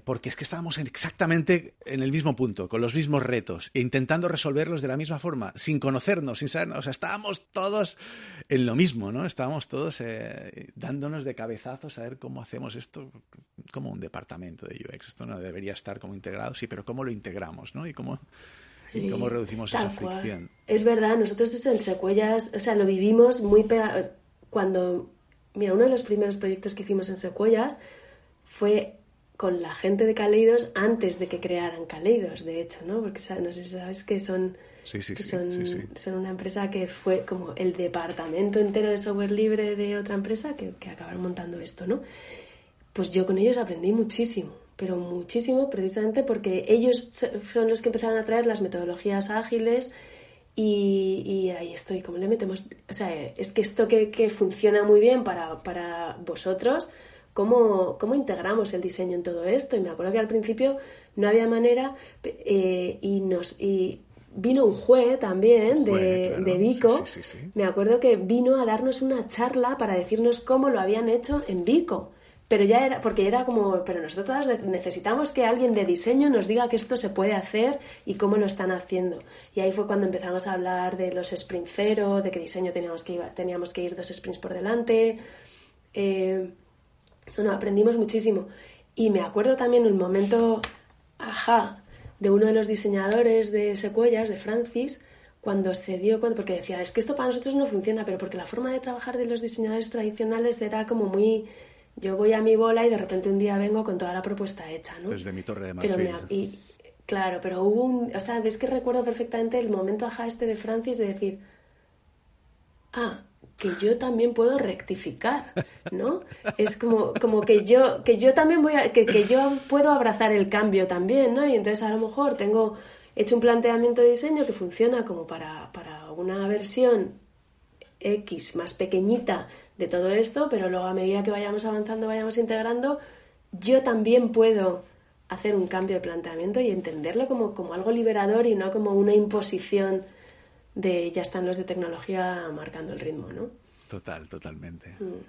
B: porque es que estábamos exactamente en el mismo punto, con los mismos retos, e intentando resolverlos de la misma forma, sin conocernos, sin saber, o sea, estábamos todos en lo mismo, ¿no? Estábamos todos dándonos de cabezazos a ver cómo hacemos esto como un departamento de UX. Esto no debería estar como integrado, sí, pero cómo lo integramos, ¿no? Y cómo reducimos esa fricción.
C: Es verdad, nosotros eso en Secuoyas, o sea, lo vivimos muy pegado. Cuando, mira, uno de los primeros proyectos que hicimos en Secuoyas fue con la gente de Caleidos antes de que crearan Caleidos, de hecho, ¿no? Porque no sé si sabes que son una empresa que fue como el departamento entero de software libre de otra empresa que acabaron montando esto, ¿no? Pues yo con ellos aprendí muchísimo, pero muchísimo, precisamente porque ellos son los que empezaron a traer las metodologías ágiles y ahí estoy, ¿cómo le metemos? O sea, es que esto que funciona muy bien para vosotros, ¿cómo integramos el diseño en todo esto? Y me acuerdo que al principio no había manera y vino un juez también de Vico.
B: Sí.
C: Me acuerdo que vino a darnos una charla para decirnos cómo lo habían hecho en Vico. Pero ya era, porque era como, pero nosotros necesitamos que alguien de diseño nos diga que esto se puede hacer y cómo lo están haciendo. Y ahí fue cuando empezamos a hablar de los sprint cero, de qué diseño teníamos que ir 2 sprints por delante. Aprendimos muchísimo. Y me acuerdo también un momento, de uno de los diseñadores de Secuoyas, de Francis, cuando se dio cuenta, porque decía, es que esto para nosotros no funciona, pero porque la forma de trabajar de los diseñadores tradicionales era como muy... Yo voy a mi bola y de repente un día vengo con toda la propuesta hecha, ¿no?
B: Desde mi torre de marfil.
C: Claro, pero hubo o sea, ves que recuerdo perfectamente el momento ajá de Francis de decir, que yo también puedo rectificar, ¿no? Es como que yo también que yo puedo abrazar el cambio también, ¿no? Y entonces a lo mejor tengo hecho un planteamiento de diseño que funciona como para una versión X más pequeñita de todo esto, pero luego a medida que vayamos avanzando, vayamos integrando, yo también puedo hacer un cambio de planteamiento y entenderlo como algo liberador y no como una imposición de ya están los de tecnología marcando el ritmo, ¿no?
B: Totalmente.
C: Pero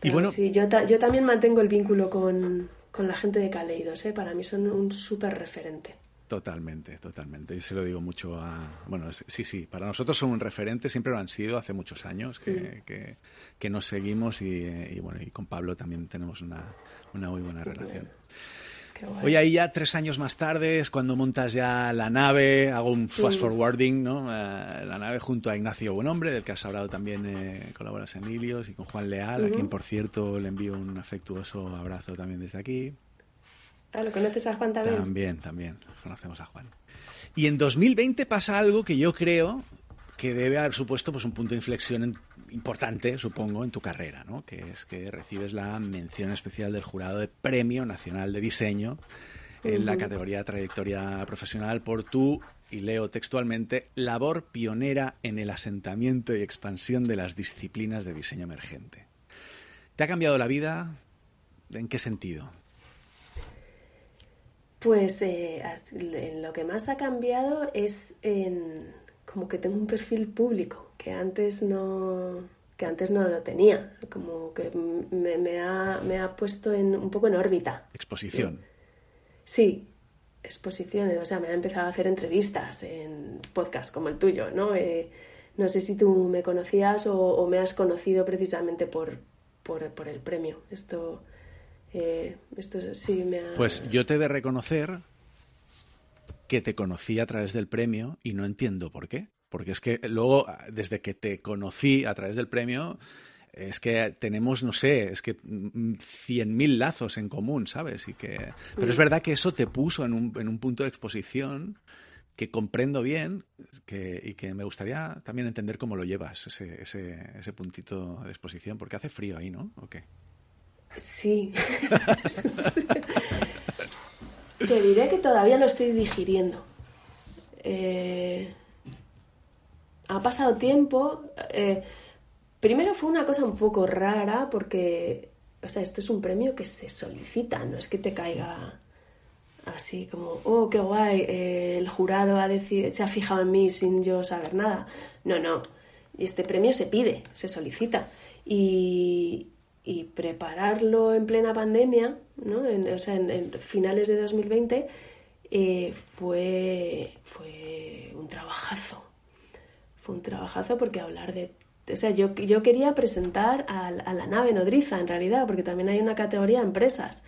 B: y bueno,
C: sí, yo también mantengo el vínculo con la gente de Kaleidos, ¿eh? Para mí son un súper referente.
B: Totalmente. Y se lo digo mucho Bueno, sí, para nosotros son un referente, siempre lo han sido hace muchos años que nos seguimos y bueno, y con Pablo también tenemos una muy buena relación. Hoy ahí ya 3 años más tarde es cuando montas ya la nave, hago un fast forwarding, ¿no? La nave junto a Ignacio Buenhombre, del que has hablado también, colaboras en Ilios, y con Juan Leal, a quien por cierto le envío un afectuoso abrazo también desde aquí.
C: ¿Lo conoces a Juan también?
B: También, conocemos a Juan. Y en 2020 pasa algo que yo creo que debe haber supuesto pues un punto de inflexión importante, supongo, en tu carrera, ¿no? Que es que recibes la mención especial del Jurado de Premio Nacional de Diseño en la categoría de trayectoria profesional por tu, y leo textualmente, labor pionera en el asentamiento y expansión de las disciplinas de diseño emergente. ¿Te ha cambiado la vida? ¿En qué sentido?
C: Pues en lo que más ha cambiado es en como que tengo un perfil público que antes no lo tenía, como que me ha puesto un poco en órbita.
B: Exposición.
C: Sí, exposiciones, o sea, me ha empezado a hacer entrevistas en podcasts como el tuyo, ¿no? No sé si tú me conocías o me has conocido precisamente por el premio. Esto sí me ha...
B: Pues yo te he de reconocer que te conocí a través del premio y no entiendo por qué. Porque es que luego, desde que te conocí a través del premio, es que tenemos, no sé, es que 100.000 lazos en común, ¿sabes? Pero es verdad que eso te puso en un punto de exposición que comprendo bien y que me gustaría también entender cómo lo llevas, ese puntito de exposición, porque hace frío ahí, ¿no? ¿O qué?
C: Sí. Te diré que todavía lo estoy digiriendo. Ha pasado tiempo. Primero fue una cosa un poco rara porque, o sea, esto es un premio que se solicita, no es que te caiga así como, oh, qué guay, el jurado se ha fijado en mí sin yo saber nada. No. Este premio se pide, se solicita. Y prepararlo en plena pandemia, ¿no? En finales de 2020, fue un trabajazo. Fue un trabajazo porque hablar de... O sea, yo quería presentar a la nave nodriza, en realidad, porque también hay una categoría de empresas.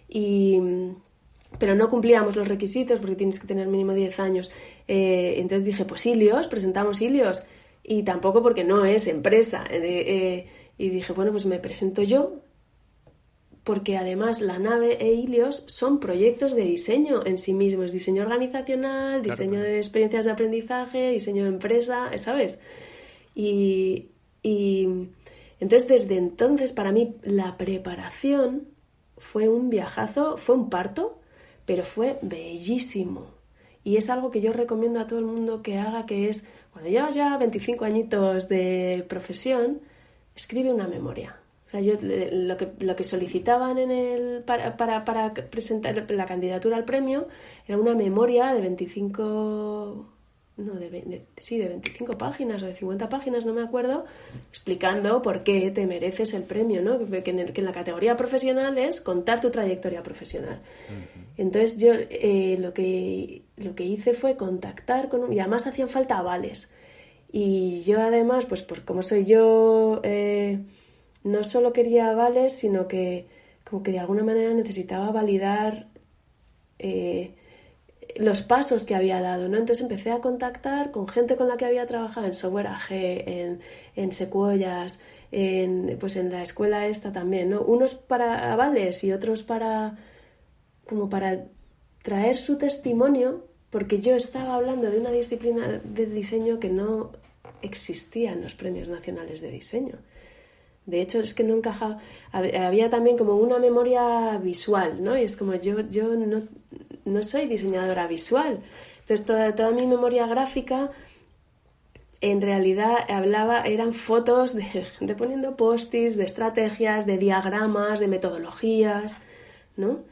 C: Pero no cumplíamos los requisitos porque tienes que tener mínimo 10 años. Entonces dije, pues Ilios, presentamos Ilios. Y tampoco porque no es empresa. Y dije, bueno, pues me presento yo, porque además la nave e Ilios son proyectos de diseño en sí mismos, diseño organizacional, diseño de experiencias de aprendizaje, diseño de empresa, ¿sabes? Y entonces desde entonces para mí la preparación fue un viajazo, fue un parto, pero fue bellísimo. Y es algo que yo recomiendo a todo el mundo que haga, que es, cuando llevas ya 25 añitos de profesión, escribe una memoria. O sea, yo lo que solicitaban para presentar la candidatura al premio era una memoria de 25 páginas o de 50 páginas, no me acuerdo, explicando por qué te mereces el premio, ¿no? Que en la categoría profesional es contar tu trayectoria profesional. Uh-huh. Entonces yo lo que hice fue contactar y además hacían falta avales. Y yo además, pues como soy yo, no solo quería avales, sino que como que de alguna manera necesitaba validar los pasos que había dado, ¿no? Entonces empecé a contactar con gente con la que había trabajado en Software AG, en Sequoias, pues en la escuela esta también, ¿no? Unos para avales y otros para traer su testimonio, porque yo estaba hablando de una disciplina de diseño que no existía en los premios nacionales de diseño. De hecho, es que no encajaba. Había también como una memoria visual, ¿no? Y es como yo no soy diseñadora visual. Entonces, toda mi memoria gráfica, en realidad, eran fotos de gente poniendo post-its, de estrategias, de diagramas, de metodologías, ¿no?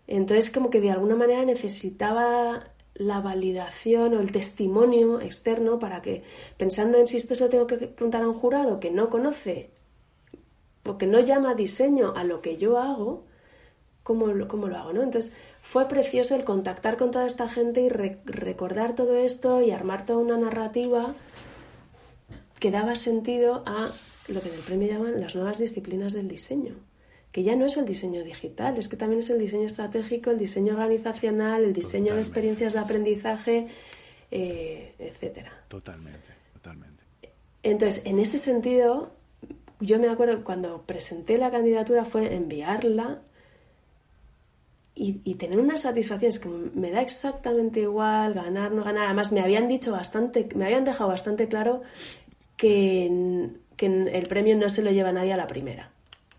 C: Entonces, como que de alguna manera necesitaba la validación o el testimonio externo para que, pensando en si esto se lo tengo que contar a un jurado que no conoce o que no llama diseño a lo que yo hago, ¿cómo lo hago, ¿no? Entonces fue precioso el contactar con toda esta gente y recordar todo esto y armar toda una narrativa que daba sentido a lo que en el premio llaman las nuevas disciplinas del diseño, que ya no es el diseño digital, es que también es el diseño estratégico, el diseño organizacional, el diseño de experiencias de aprendizaje, etcétera.
B: Totalmente.
C: Entonces, en ese sentido, yo me acuerdo cuando presenté la candidatura fue enviarla y tener una satisfacción, es que me da exactamente igual ganar, no ganar. Además, me habían dejado bastante claro que el premio no se lo lleva nadie a la primera,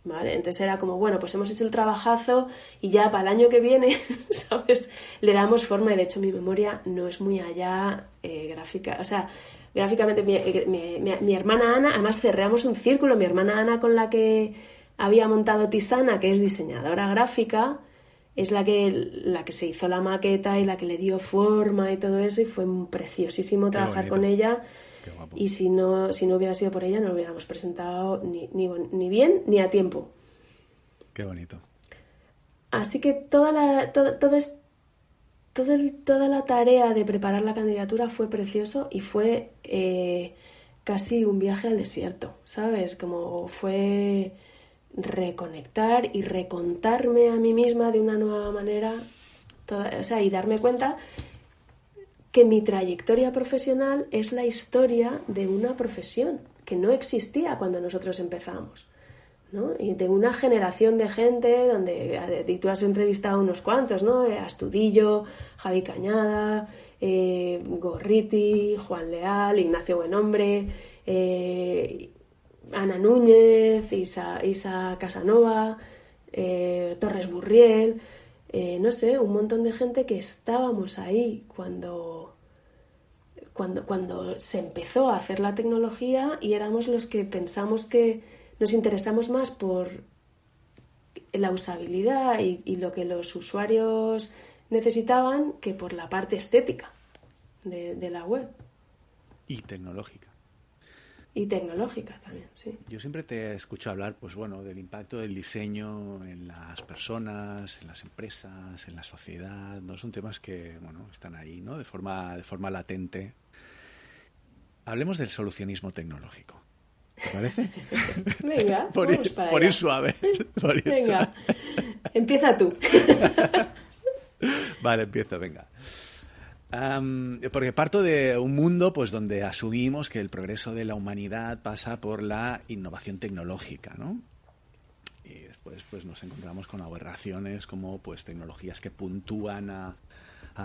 C: ¿vale? Entonces era como, bueno, pues hemos hecho el trabajazo y ya para el año que viene, ¿sabes? Le damos forma. Y de hecho mi memoria no es muy allá gráfica, o sea, gráficamente mi hermana Ana, además cerramos un círculo, mi hermana Ana con la que había montado Tisana, que es diseñadora gráfica, es la que se hizo la maqueta y la que le dio forma y todo eso, y fue preciosísimo trabajar con ella. Y si no hubiera sido por ella, no lo hubiéramos presentado ni bien ni a tiempo.
B: Qué bonito.
C: Así que toda la tarea de preparar la candidatura fue precioso y fue casi un viaje al desierto, ¿sabes? Como fue reconectar y recontarme a mí misma de una nueva manera, y darme cuenta que mi trayectoria profesional es la historia de una profesión que no existía cuando nosotros empezamos, ¿no? Y de una generación de gente y tú has entrevistado a unos cuantos, ¿no? Astudillo, Javi Cañada, Gorriti, Juan Leal, Ignacio Buenombre, Ana Núñez, Isa Casanova, Torres Burriel, no sé, un montón de gente que estábamos ahí cuando se empezó a hacer la tecnología y éramos los que pensamos que nos interesamos más por la usabilidad y lo que los usuarios necesitaban que por la parte estética de la web.
B: Y tecnológica.
C: Y tecnológica también, sí.
B: Yo siempre te escucho hablar, pues bueno, del impacto del diseño en las personas, en las empresas, en la sociedad, ¿no? Son temas que, bueno, están ahí, ¿no? De forma latente. Hablemos del solucionismo tecnológico. ¿Te parece?
C: Venga, vamos para allá.
B: Por ir suave.
C: Venga, empieza tú.
B: Vale, empiezo, venga. Porque parto de un mundo pues donde asumimos que el progreso de la humanidad pasa por la innovación tecnológica, ¿no? Y después pues nos encontramos con aberraciones como pues tecnologías que puntúan a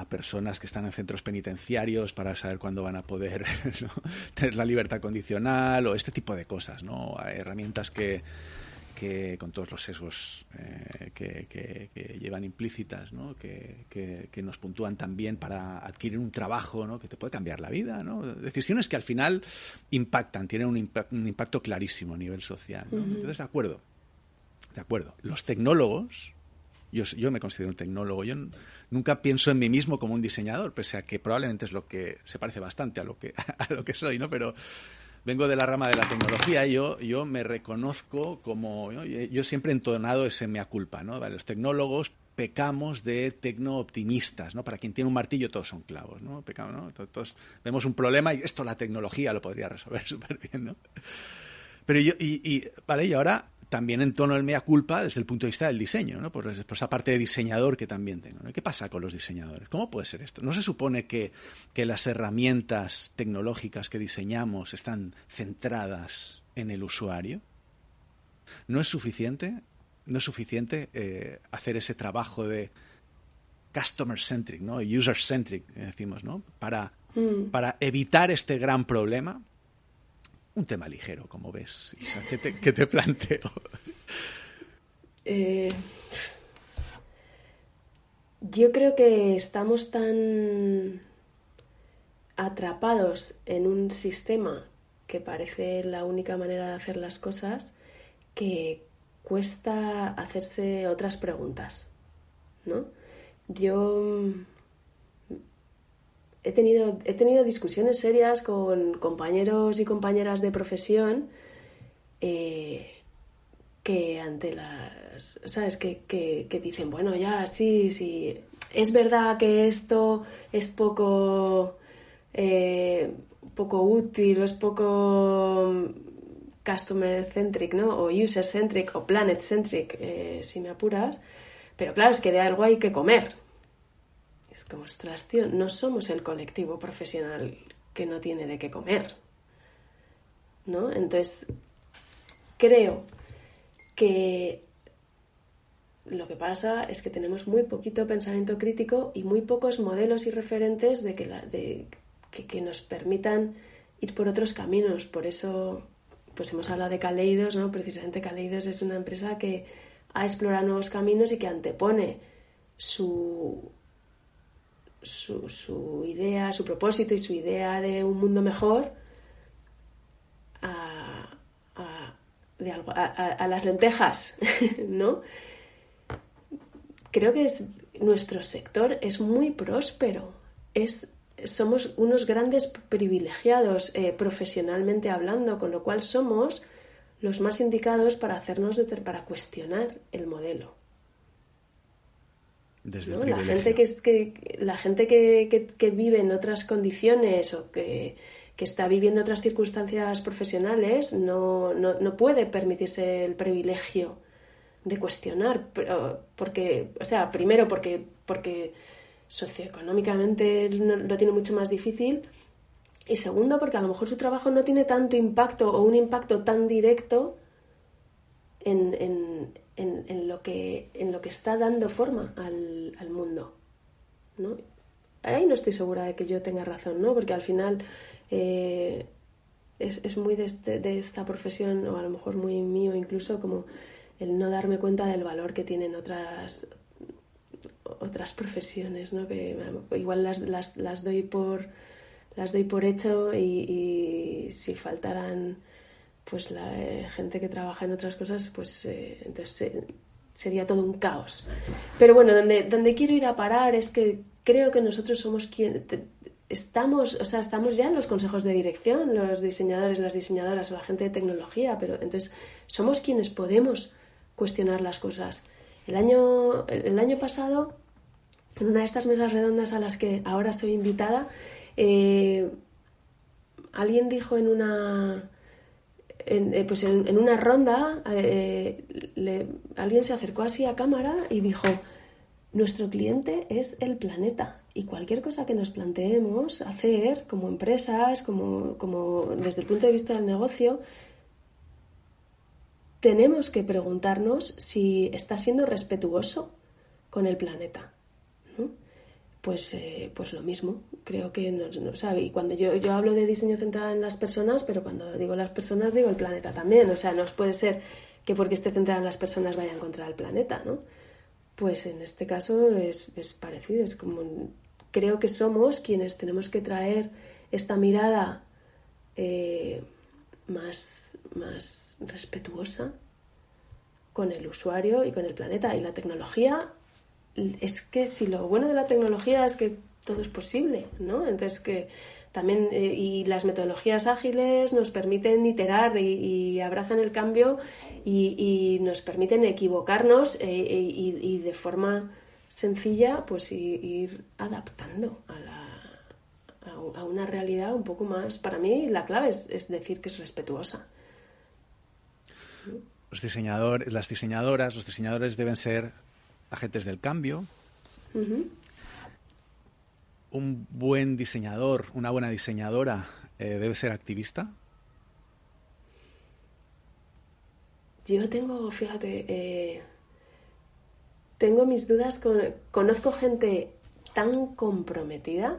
B: personas que están en centros penitenciarios para saber cuándo van a poder, ¿no?, tener la libertad condicional, o este tipo de cosas, ¿no? Hay herramientas que con todos los sesgos que llevan implícitas, ¿no? Que nos puntúan también para adquirir un trabajo, ¿no?, que te puede cambiar la vida, ¿no? Decisiones que al final impactan, tienen un impacto clarísimo a nivel social, ¿no? Entonces, de acuerdo. Los tecnólogos, yo me considero un tecnólogo, yo nunca pienso en mí mismo como un diseñador, pese a que probablemente es lo que se parece bastante a lo que soy, ¿no? Pero vengo de la rama de la tecnología y yo me reconozco como, ¿no? Yo siempre he entonado ese mea culpa, ¿no? Vale, los tecnólogos pecamos de tecno-optimistas, ¿no? Para quien tiene un martillo todos son clavos, ¿no? Pecamos, ¿no? Todos vemos un problema y esto la tecnología lo podría resolver súper bien, ¿no? Pero vale, y ahora también entono el mea culpa desde el punto de vista del diseño, ¿no? Por esa parte de diseñador que también tengo, ¿no? ¿Qué pasa con los diseñadores? ¿Cómo puede ser esto? ¿No se supone que las herramientas tecnológicas que diseñamos están centradas en el usuario? ¿No es suficiente hacer ese trabajo de customer-centric, ¿no? User-centric, decimos, ¿no? Para evitar este gran problema. Un tema ligero, como ves, Isa. ¿Qué te planteo?
C: Yo creo que estamos tan atrapados en un sistema que parece la única manera de hacer las cosas que cuesta hacerse otras preguntas, ¿no? Yo he tenido discusiones serias con compañeros y compañeras de profesión que ante las... ¿Sabes? Que dicen, bueno, ya, sí, es verdad que esto es poco útil o es poco customer-centric, ¿no? O user-centric o planet-centric, si me apuras. Pero claro, es que de algo hay que comer. Es como, ostras, tío, no somos el colectivo profesional que no tiene de qué comer, ¿no? Entonces, creo que lo que pasa es que tenemos muy poquito pensamiento crítico y muy pocos modelos y referentes que nos permitan ir por otros caminos. Por eso, pues hemos hablado de Kaleidos, ¿no? Precisamente Kaleidos es una empresa que ha explorado nuevos caminos y que antepone su idea, su propósito y su idea de un mundo mejor a las lentejas, ¿no? Creo que nuestro sector es muy próspero. Somos unos grandes privilegiados profesionalmente hablando, con lo cual somos los más indicados para cuestionar el modelo.
B: Desde
C: ¿no?
B: el
C: La gente que vive en otras condiciones o que está viviendo otras circunstancias profesionales no puede permitirse el privilegio de cuestionar, primero porque socioeconómicamente lo tiene mucho más difícil, y segundo porque a lo mejor su trabajo no tiene tanto impacto o un impacto tan directo en lo que está dando forma al mundo, ¿no? Ahí no estoy segura de que yo tenga razón, ¿no? Porque al final es muy de esta profesión, o a lo mejor muy mío incluso, como el no darme cuenta del valor que tienen otras profesiones, ¿no? Que igual las doy por hecho, y si faltaran pues la gente que trabaja en otras cosas, pues entonces sería todo un caos. Pero bueno, donde quiero ir a parar es que creo que nosotros somos quienes estamos ya en los consejos de dirección, los diseñadores, las diseñadoras o la gente de tecnología, pero entonces somos quienes podemos cuestionar las cosas. El año pasado, en una de estas mesas redondas a las que ahora soy invitada, alguien dijo en una ronda, alguien se acercó así a cámara y dijo: nuestro cliente es el planeta, y cualquier cosa que nos planteemos hacer como empresas, como desde el punto de vista del negocio, tenemos que preguntarnos si está siendo respetuoso con el planeta, ¿no? Pues lo mismo, creo que no sabe. Y cuando yo hablo de diseño centrado en las personas, pero cuando digo las personas digo el planeta también. O sea, no puede ser que porque esté centrado en las personas vayan contra el planeta, ¿no? Pues en este caso es parecido. Es como, creo que somos quienes tenemos que traer esta mirada más respetuosa con el usuario y con el planeta. Y la tecnología, es que si lo bueno de la tecnología es que todo es posible, ¿no? Entonces que también, y las metodologías ágiles nos permiten iterar y abrazan el cambio y nos permiten equivocarnos y de forma sencilla pues ir adaptando a una realidad un poco más. Para mí la clave es decir que es respetuosa.
B: Los diseñadores, las diseñadoras, los diseñadores deben ser agentes del cambio.
C: Uh-huh.
B: Un buen diseñador, una buena diseñadora debe ser activista.
C: Yo tengo, fíjate, tengo mis dudas. Conozco gente tan comprometida.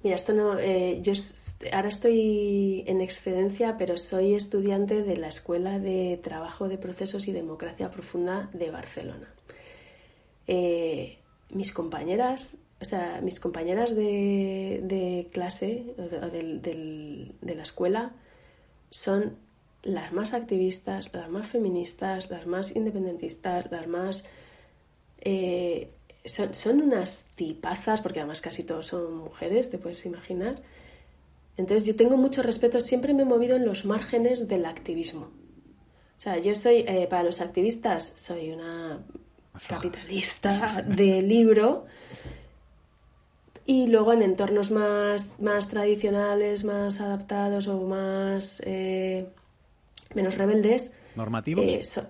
C: Mira, esto no. Yo ahora estoy en excedencia, pero soy estudiante de la Escuela de Trabajo de Procesos y Democracia Profunda de Barcelona. Mis compañeras de clase o de la escuela son las más activistas, las más feministas, las más independentistas, las más... son unas tipazas, porque además casi todos son mujeres, te puedes imaginar. Entonces yo tengo mucho respeto, siempre me he movido en los márgenes del activismo. O sea, yo soy, para los activistas, soy una capitalista de libro, y luego en entornos más tradicionales, más adaptados o más menos rebeldes,
B: ¿normativos?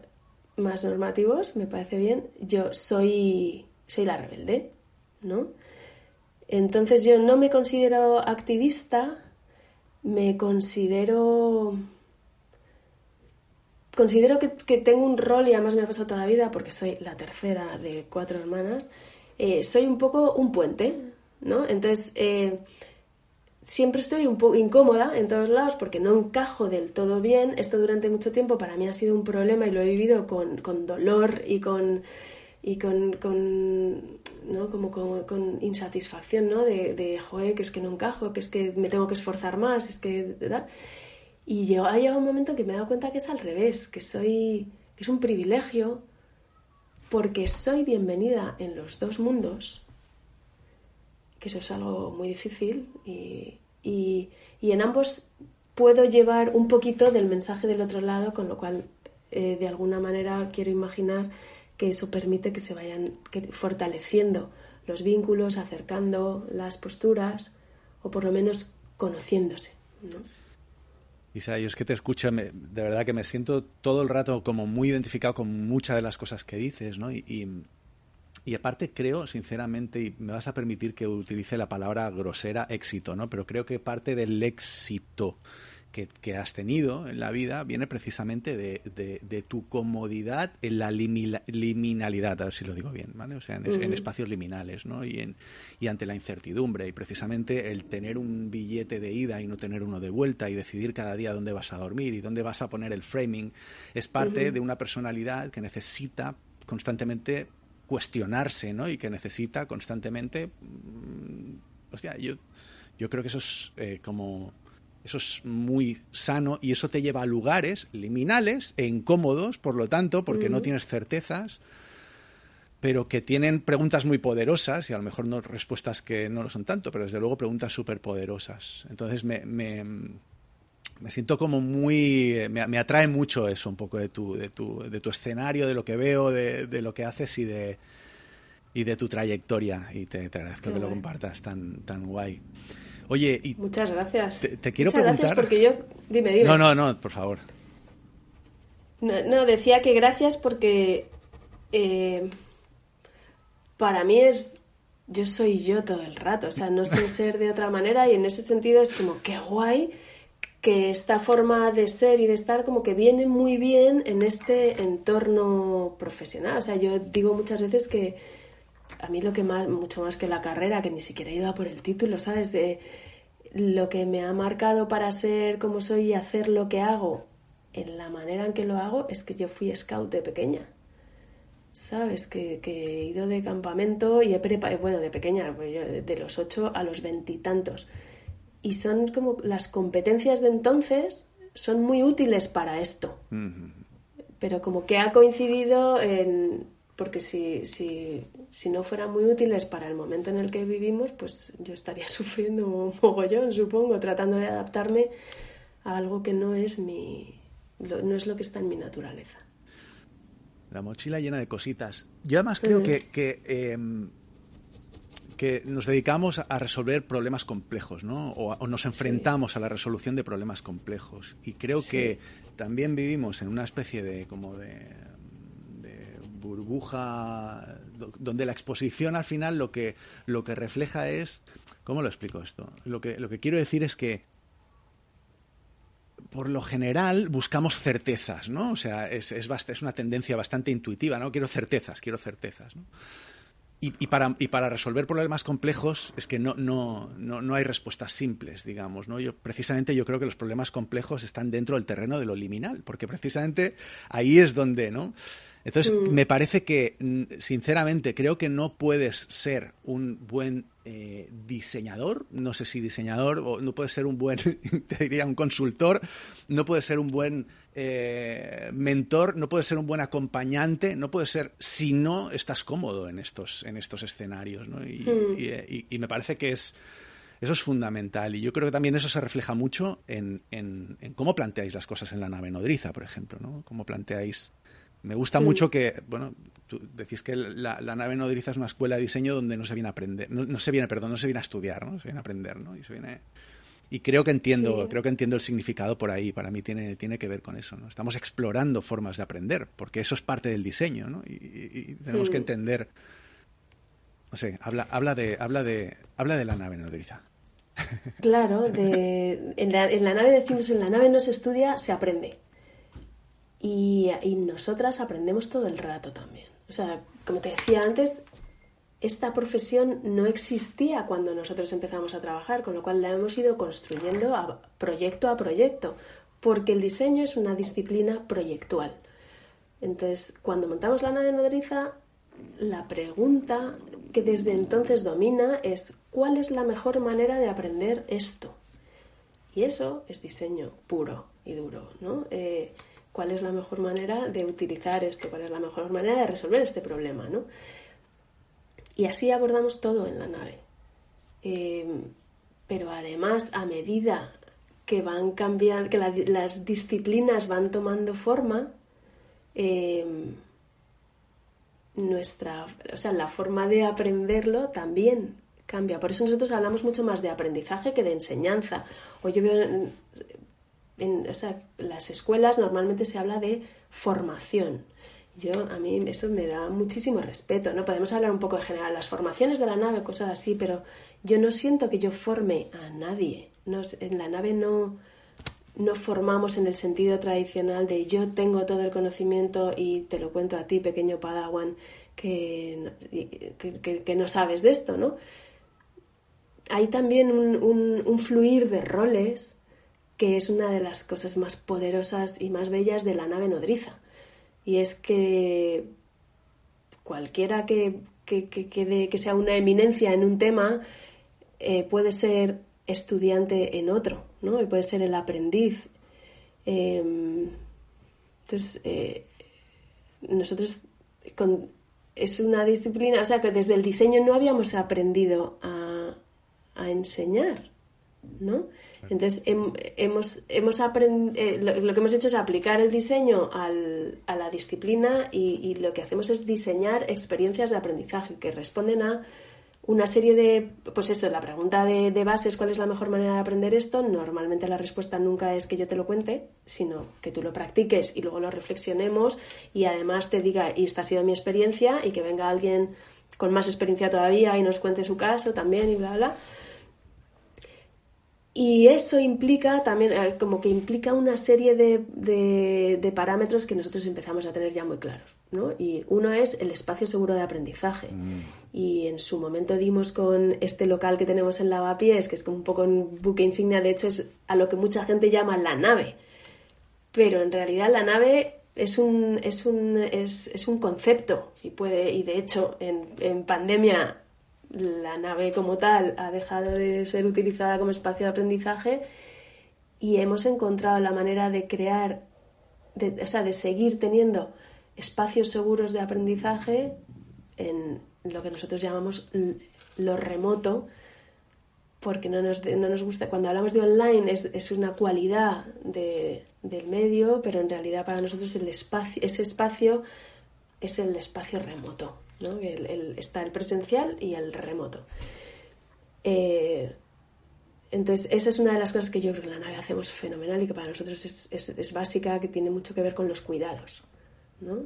C: Más normativos, me parece bien. Yo soy la rebelde, ¿no? Entonces yo no me considero activista, me considero que tengo un rol, y además me ha pasado toda la vida porque soy la tercera de 4 hermanas. Soy un poco un puente, ¿no? Entonces siempre estoy un poco incómoda en todos lados porque no encajo del todo bien. Esto durante mucho tiempo para mí ha sido un problema y lo he vivido con dolor y con ¿no? Como con insatisfacción, ¿no? De joder, que es que no encajo, que es que me tengo que esforzar más, es que... ¿verdad? Y ha llegado un momento que me he dado cuenta que es al revés, que es un privilegio, porque soy bienvenida en los dos mundos, que eso es algo muy difícil, y en ambos puedo llevar un poquito del mensaje del otro lado, con lo cual de alguna manera quiero imaginar que eso permite que se vayan fortaleciendo los vínculos, acercando las posturas, o por lo menos conociéndose, ¿no?
B: Isa, yo es que te escucho, de verdad que me siento todo el rato como muy identificado con muchas de las cosas que dices, ¿no? Y aparte creo, sinceramente, y me vas a permitir que utilice la palabra grosera, éxito, ¿no? Pero creo que parte del éxito que has tenido en la vida viene precisamente de tu comodidad en la liminalidad, a ver si lo digo bien, ¿vale? O sea, en espacios liminales, ¿no? Y ante la incertidumbre, y precisamente el tener un billete de ida y no tener uno de vuelta, y decidir cada día dónde vas a dormir y dónde vas a poner el framing, es parte de una personalidad que necesita constantemente cuestionarse, ¿no? Y que necesita constantemente... hostia, yo creo que eso es eso es muy sano, y eso te lleva a lugares liminales e incómodos, por lo tanto, porque no tienes certezas, pero que tienen preguntas muy poderosas, y a lo mejor no respuestas que no lo son tanto, pero desde luego preguntas súper poderosas. Entonces me siento como muy... Me atrae mucho eso, un poco de tu escenario, de lo que veo, de lo que haces y de tu trayectoria, y te agradezco que lo compartas tan guay. Oye, y
C: muchas gracias.
B: Te quiero
C: muchas
B: preguntar...
C: gracias, porque yo... Dime.
B: No, por favor.
C: No, decía que gracias porque para mí yo soy yo todo el rato, o sea, no sé ser de otra manera, y en ese sentido es como qué guay que esta forma de ser y de estar como que viene muy bien en este entorno profesional. O sea, yo digo muchas veces que a mí mucho más que la carrera, que ni siquiera he ido a por el título, ¿sabes? Lo que me ha marcado para ser como soy y hacer lo que hago en la manera en que lo hago es que yo fui scout de pequeña, ¿sabes? Que he ido de campamento y de pequeña, pues yo, de los 8 a los 20 y tantos. Y son como las competencias de entonces son muy útiles para esto. Pero como que ha coincidido porque si no fueran muy útiles para el momento en el que vivimos, pues yo estaría sufriendo un mogollón, supongo, tratando de adaptarme a algo que no es no es lo que está en mi naturaleza.
B: La mochila llena de cositas. Yo además creo que nos dedicamos a resolver problemas complejos, ¿no? O nos enfrentamos a la resolución de problemas complejos. Y creo que también vivimos en una especie de burbuja donde la exposición al final lo que refleja es... ¿Cómo lo explico esto? Lo que quiero decir es que por lo general buscamos certezas, ¿no? O sea, es una tendencia bastante intuitiva, ¿no? Quiero certezas, ¿no? Y para resolver problemas complejos es que no hay respuestas simples, digamos, ¿no? Precisamente yo creo que los problemas complejos están dentro del terreno de lo liminal, porque precisamente ahí es donde, ¿no? Entonces, me parece que, sinceramente, creo que no puedes ser un buen diseñador, no sé si diseñador, o no puedes ser un buen, te diría, un consultor, no puedes ser un buen mentor, no puedes ser un buen acompañante, no puedes ser si no estás cómodo en estos escenarios, ¿no? Y me parece que eso es fundamental, y yo creo que también eso se refleja mucho en cómo planteáis las cosas en la nave nodriza, por ejemplo, ¿no? Cómo planteáis. Me gusta mucho que, bueno, tú decís que la nave nodriza es una escuela de diseño donde no se viene a aprender, no se viene a estudiar, ¿no? Se viene a aprender, ¿no? Y creo que entiendo el significado por ahí. Para mí tiene que ver con eso, ¿no? Estamos explorando formas de aprender, porque eso es parte del diseño, ¿no? Y tenemos que entender. No sé, habla de la nave nodriza.
C: Claro, en la nave decimos, en la nave no se estudia, se aprende. Y nosotras aprendemos todo el rato también. O sea, como te decía antes, esta profesión no existía cuando nosotros empezamos a trabajar, con lo cual la hemos ido construyendo a proyecto, porque el diseño es una disciplina proyectual. Entonces, cuando montamos la nave nodriza, la pregunta que desde entonces domina es ¿cuál es la mejor manera de aprender esto? Y eso es diseño puro y duro, ¿no? ¿Cuál es la mejor manera de utilizar esto? ¿Cuál es la mejor manera de resolver este problema, ¿no? Y así abordamos todo en la nave. Pero además, a medida que van cambiando, que las disciplinas van tomando forma, la forma de aprenderlo también cambia. Por eso nosotros hablamos mucho más de aprendizaje que de enseñanza. O yo veo en las escuelas normalmente se habla de formación. A mí eso me da muchísimo respeto, ¿no? Podemos hablar un poco en general, las formaciones de la nave, cosas así, pero yo no siento que yo forme a nadie. En la nave no formamos en el sentido tradicional de yo tengo todo el conocimiento y te lo cuento a ti, pequeño padawan, que no sabes de esto, ¿no? Hay también un fluir de roles que es una de las cosas más poderosas y más bellas de la nave nodriza. Y es que cualquiera que sea una eminencia en un tema puede ser estudiante en otro, ¿no? Y puede ser el aprendiz. Entonces, nosotros es una disciplina, o sea, que desde el diseño no habíamos aprendido a enseñar, ¿no? Entonces, hemos aprendido, lo que hemos hecho es aplicar el diseño a la disciplina y lo que hacemos es diseñar experiencias de aprendizaje que responden a una serie de, pues eso, la pregunta de base es ¿cuál es la mejor manera de aprender esto? Normalmente la respuesta nunca es que yo te lo cuente, sino que tú lo practiques y luego lo reflexionemos y además te diga, y esta ha sido mi experiencia, y que venga alguien con más experiencia todavía y nos cuente su caso también y bla, bla. Y eso implica también, como que implica una serie de parámetros que nosotros empezamos a tener ya muy claros, ¿no? Y uno es el espacio seguro de aprendizaje. Y en su momento dimos con este local que tenemos en Lavapiés, que es como un poco un buque insignia, de hecho es a lo que mucha gente llama la nave. Pero en realidad la nave es un concepto y de hecho en pandemia la nave como tal ha dejado de ser utilizada como espacio de aprendizaje y hemos encontrado la manera de crear, de seguir teniendo espacios seguros de aprendizaje en lo que nosotros llamamos lo remoto, porque no nos gusta, cuando hablamos de online es una cualidad del medio, pero en realidad para nosotros ese espacio es el espacio remoto, ¿no? Está el presencial y el remoto. Entonces esa es una de las cosas que yo creo que en la nave hacemos fenomenal y que para nosotros es básica, que tiene mucho que ver con los cuidados, ¿no?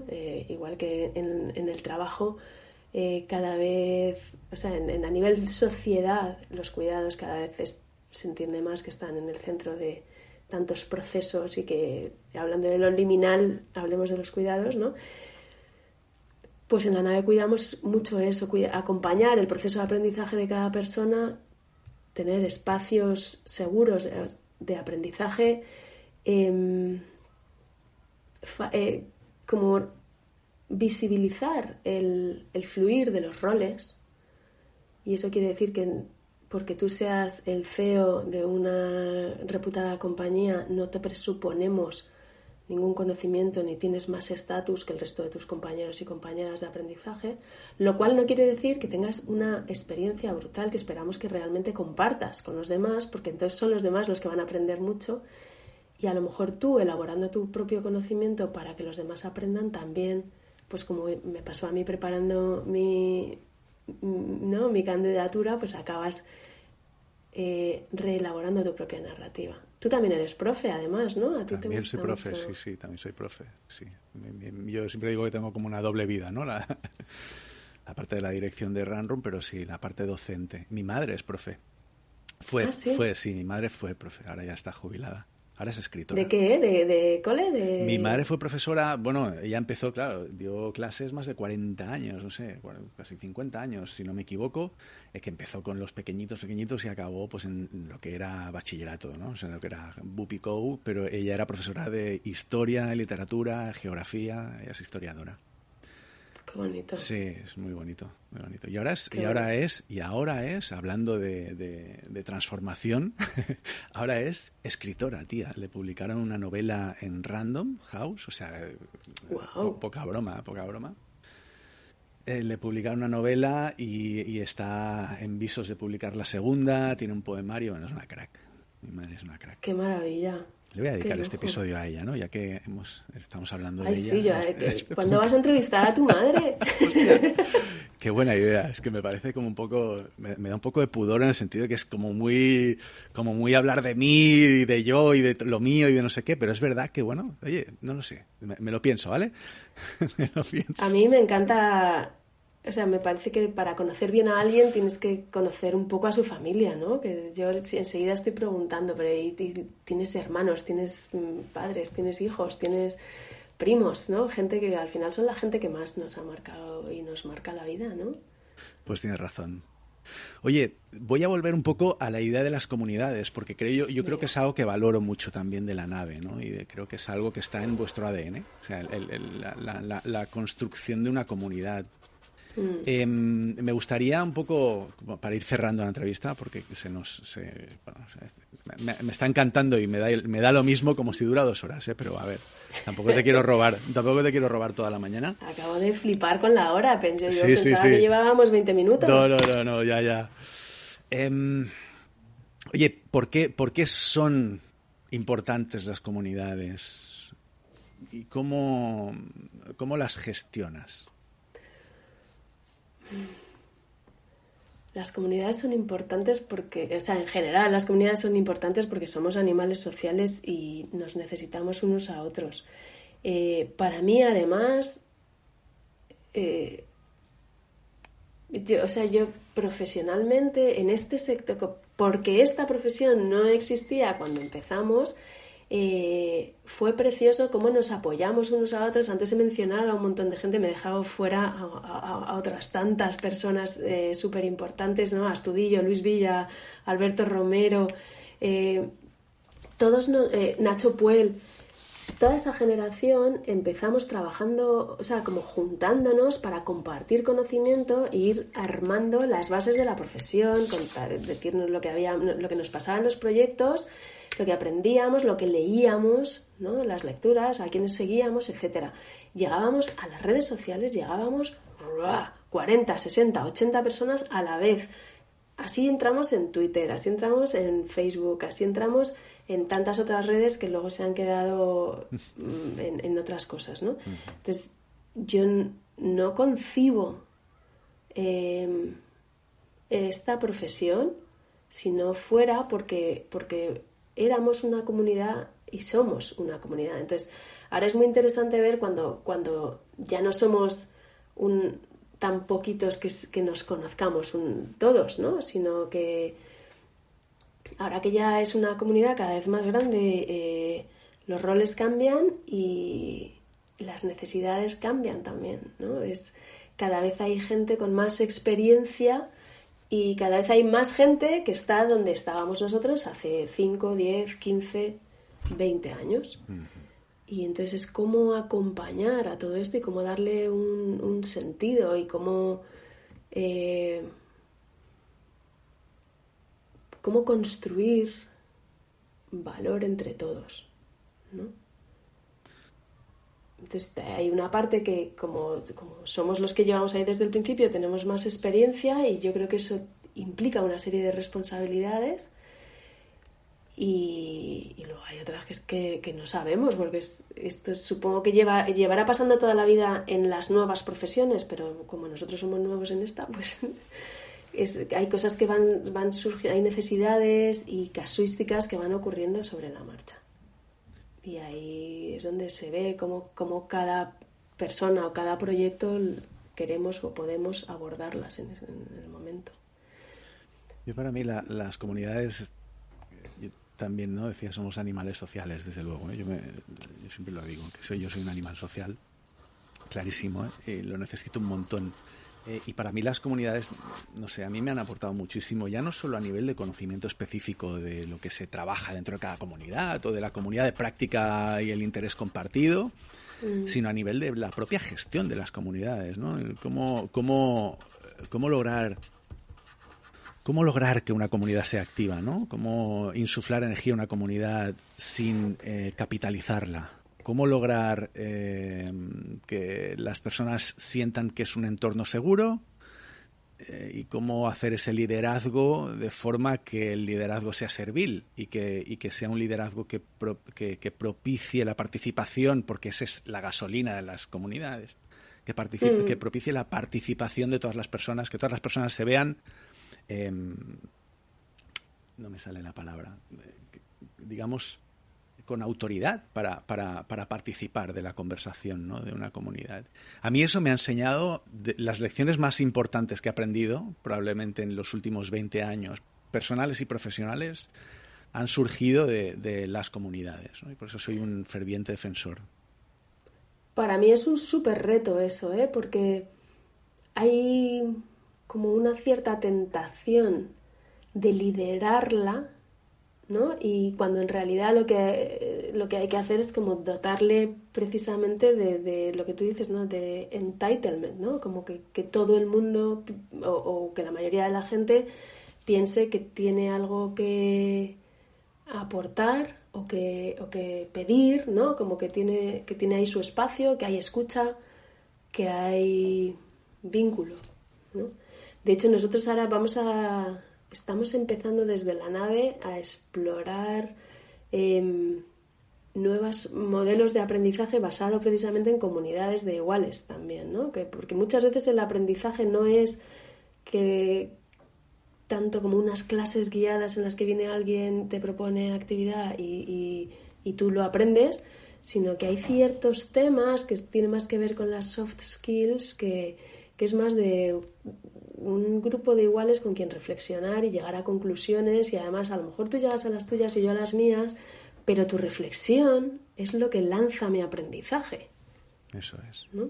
C: Igual que en el trabajo cada vez, o sea, a nivel sociedad los cuidados cada vez se entiende más que están en el centro de tantos procesos y que, hablando de lo liminal, hablemos de los cuidados, ¿no? Pues en la nave cuidamos mucho eso, acompañar el proceso de aprendizaje de cada persona, tener espacios seguros de aprendizaje, como visibilizar el fluir de los roles. Y eso quiere decir que porque tú seas el CEO de una reputada compañía, no te presuponemos ningún conocimiento ni tienes más estatus que el resto de tus compañeros y compañeras de aprendizaje, lo cual no quiere decir que tengas una experiencia brutal que esperamos que realmente compartas con los demás, porque entonces son los demás los que van a aprender mucho y a lo mejor tú, elaborando tu propio conocimiento para que los demás aprendan también, pues como me pasó a mí preparando mi candidatura, pues acabas reelaborando tu propia narrativa. Tú también eres profe, además, ¿no? ¿A ti
B: también soy profe, mucho? Sí, también soy profe, sí. Yo siempre digo que tengo como una doble vida, ¿no? La parte de la dirección de Runroom, pero sí, la parte docente. Mi madre es profe. Sí, mi madre fue profe, ahora ya está jubilada. Ahora es escritora.
C: ¿De qué? ¿De cole?
B: Mi madre fue profesora, bueno, ella empezó, claro, dio clases más de 40 años, no sé, casi 50 años, si no me equivoco, que empezó con los pequeñitos y acabó pues en lo que era bachillerato, ¿no? O sea, en lo que era BUPICO, pero ella era profesora de historia, literatura, geografía, ella es historiadora.
C: Qué bonito.
B: Sí, es muy bonito, muy bonito. Y ahora es, hablando de transformación, ahora es escritora, tía. Le publicaron una novela en Random House, o sea,
C: wow.
B: poca broma. Le publicaron una novela y está en visos de publicar la segunda, tiene un poemario, bueno, es una crack. Mi madre es una crack.
C: Qué maravilla.
B: Le voy a dedicar este episodio a ella, ¿no? Ya que estamos hablando de ella.
C: Sí, ¿cuándo vas a entrevistar a tu madre?
B: Hostia, qué buena idea. Es que me parece como un poco... Me da un poco de pudor en el sentido de que es como muy hablar de mí y de yo y de lo mío y de no sé qué, pero es verdad que, bueno, oye, no lo sé. Me lo pienso, ¿vale? Me lo pienso.
C: A mí me encanta... O sea, me parece que para conocer bien a alguien tienes que conocer un poco a su familia, ¿no? Que yo enseguida estoy preguntando, pero ¿tienes hermanos, tienes padres, tienes hijos, tienes primos, ¿no? Gente que al final son la gente que más nos ha marcado y nos marca la vida, ¿no?
B: Pues tienes razón. Oye, voy a volver un poco a la idea de las comunidades, porque yo creo que es algo que valoro mucho también de la nave, ¿no? Y creo que es algo que está en vuestro ADN, o sea, la construcción de una comunidad. Me gustaría un poco, para ir cerrando la entrevista, porque me está encantando y me da lo mismo como si dura 2 horas, pero a ver, tampoco te quiero robar toda la mañana.
C: Acabo de flipar con la hora, pensaba
B: sí.
C: que llevábamos 20 minutos.
B: No, ya. Oye, ¿por qué son importantes las comunidades? ¿Y cómo las gestionas?
C: Las comunidades son importantes porque, o sea, en general las comunidades son importantes porque somos animales sociales y nos necesitamos unos a otros. Para mí, además, yo profesionalmente en este sector, porque esta profesión no existía cuando empezamos, fue precioso cómo nos apoyamos unos a otros. Antes he mencionado a un montón de gente, me he dejado fuera a otras tantas personas súper importantes, ¿no? Astudillo, Luis Villa, Alberto Romero, Nacho Puel. Toda esa generación empezamos trabajando, o sea, como juntándonos para compartir conocimiento e ir armando las bases de la profesión, decirnos lo que nos pasaba en los proyectos, lo que aprendíamos, lo que leíamos, ¿no? Las lecturas, a quienes seguíamos, etcétera. Llegábamos a las redes sociales, 40, 60, 80 personas a la vez. Así entramos en Twitter, así entramos en Facebook, así entramos en tantas otras redes que luego se han quedado en otras cosas, ¿no? Entonces, yo no concibo esta profesión si no fuera porque éramos una comunidad y somos una comunidad. Entonces, ahora es muy interesante ver cuando ya no somos tan poquitos que nos conozcamos todos, ¿no? Sino que ahora que ya es una comunidad cada vez más grande, los roles cambian y las necesidades cambian también, ¿no? Cada vez hay gente con más experiencia y cada vez hay más gente que está donde estábamos nosotros hace 5, 10, 15, 20 años. Y entonces es cómo acompañar a todo esto y cómo darle un sentido y cómo construir valor entre todos, ¿no? Entonces hay una parte que como somos los que llevamos ahí desde el principio, tenemos más experiencia y yo creo que eso implica una serie de responsabilidades y luego hay otras que no sabemos, porque esto supongo que llevará pasando toda la vida en las nuevas profesiones, pero como nosotros somos nuevos en esta, pues hay cosas que van surgiendo, hay necesidades y casuísticas que van ocurriendo sobre la marcha. Y ahí es donde se ve cómo cada persona o cada proyecto queremos o podemos abordarlas en el momento.
B: Yo para mí las comunidades, yo también, ¿no? Decía, somos animales sociales, desde luego, ¿eh? Yo siempre lo digo, que yo soy un animal social, clarísimo, ¿eh? Lo necesito un montón. Y para mí las comunidades, no sé, a mí me han aportado muchísimo, ya no solo a nivel de conocimiento específico de lo que se trabaja dentro de cada comunidad o de la comunidad de práctica y el interés compartido, sino a nivel de la propia gestión de las comunidades, ¿no? Cómo lograr que una comunidad sea activa, ¿no? Cómo insuflar energía a una comunidad sin capitalizarla. Cómo lograr que las personas sientan que es un entorno seguro y cómo hacer ese liderazgo de forma que el liderazgo sea servil y que sea un liderazgo que propicie la participación, porque esa es la gasolina de las comunidades, que propicie la participación de todas las personas, que todas las personas se vean, no me sale la palabra, digamos, con autoridad para participar de la conversación, ¿no? De una comunidad. A mí eso me ha enseñado las lecciones más importantes que he aprendido, probablemente en los últimos 20 años, personales y profesionales, han surgido de las comunidades, ¿no? Y por eso soy un ferviente defensor.
C: Para mí es un súper reto eso, porque hay como una cierta tentación de liderarla, ¿no? Y cuando en realidad lo que hay que hacer es como dotarle precisamente de lo que tú dices, ¿no? De entitlement, ¿no? Como que todo el mundo o que la mayoría de la gente piense que tiene algo que aportar o que pedir, ¿no? Como que tiene ahí su espacio, que hay escucha, que hay vínculo, ¿no? De hecho, nosotros ahora estamos empezando desde la nave a explorar nuevos modelos de aprendizaje basado precisamente en comunidades de iguales también, ¿no? Porque muchas veces el aprendizaje no es que tanto como unas clases guiadas en las que viene alguien, te propone actividad y tú lo aprendes, sino que hay ciertos temas que tienen más que ver con las soft skills, que es más de un grupo de iguales con quien reflexionar y llegar a conclusiones, y además a lo mejor tú llegas a las tuyas y yo a las mías, pero tu reflexión es lo que lanza mi aprendizaje.
B: Eso es,
C: ¿no?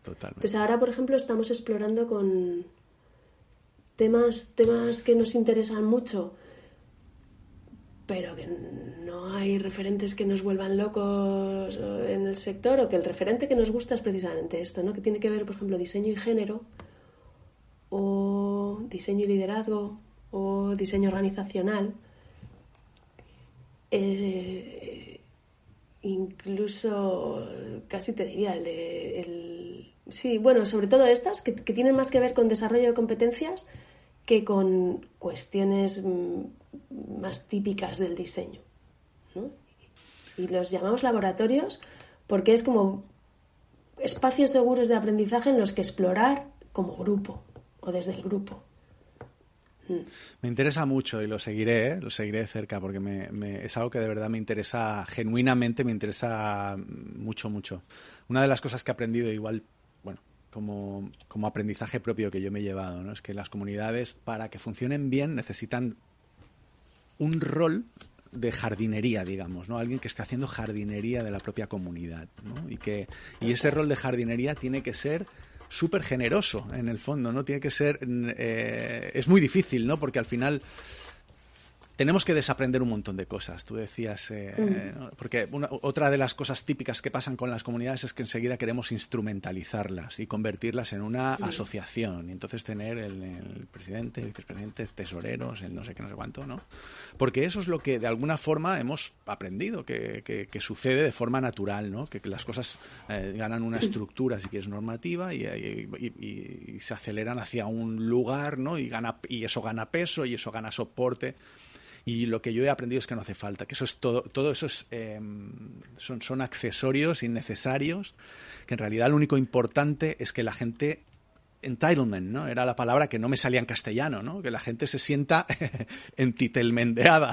B: Totalmente.
C: Entonces ahora, por ejemplo, estamos explorando con temas que nos interesan mucho, pero que no hay referentes que nos vuelvan locos en el sector, o que el referente que nos gusta es precisamente esto, ¿no? Que tiene que ver, por ejemplo, diseño y género, o diseño y liderazgo, o diseño organizacional. Incluso casi te diría sí, bueno, sobre todo estas que tienen más que ver con desarrollo de competencias que con cuestiones más típicas del diseño, ¿no? Y los llamamos laboratorios porque es como espacios seguros de aprendizaje en los que explorar como grupo o desde el grupo.
B: Me interesa mucho y lo seguiré de cerca, porque es algo que de verdad me interesa, genuinamente me interesa mucho, mucho. Una de las cosas que he aprendido igual, bueno, como aprendizaje propio que yo me he llevado, ¿no? Es que las comunidades, para que funcionen bien, necesitan un rol de jardinería, digamos, ¿no? Alguien que esté haciendo jardinería de la propia comunidad, ¿no? Y ese rol de jardinería tiene que ser súper generoso, en el fondo, ¿no? Tiene que ser... es muy difícil, ¿no? Porque al final tenemos que desaprender un montón de cosas. Tú decías... ¿no? Porque otra de las cosas típicas que pasan con las comunidades es que enseguida queremos instrumentalizarlas y convertirlas en una asociación. Y entonces tener el presidente, el vicepresidente, tesoreros, el no sé qué, no sé cuánto, ¿no? Porque eso es lo que de alguna forma hemos aprendido, que sucede de forma natural, ¿no? Que las cosas ganan una estructura, si quieres, normativa y se aceleran hacia un lugar, ¿no? Y eso gana peso y eso gana soporte. Y lo que yo he aprendido es que no hace falta, que eso es todo eso es, son accesorios innecesarios, que en realidad lo único importante es que la gente, entitlement, ¿no? Era la palabra que no me salía en castellano, ¿no? Que la gente se sienta entitelmendeada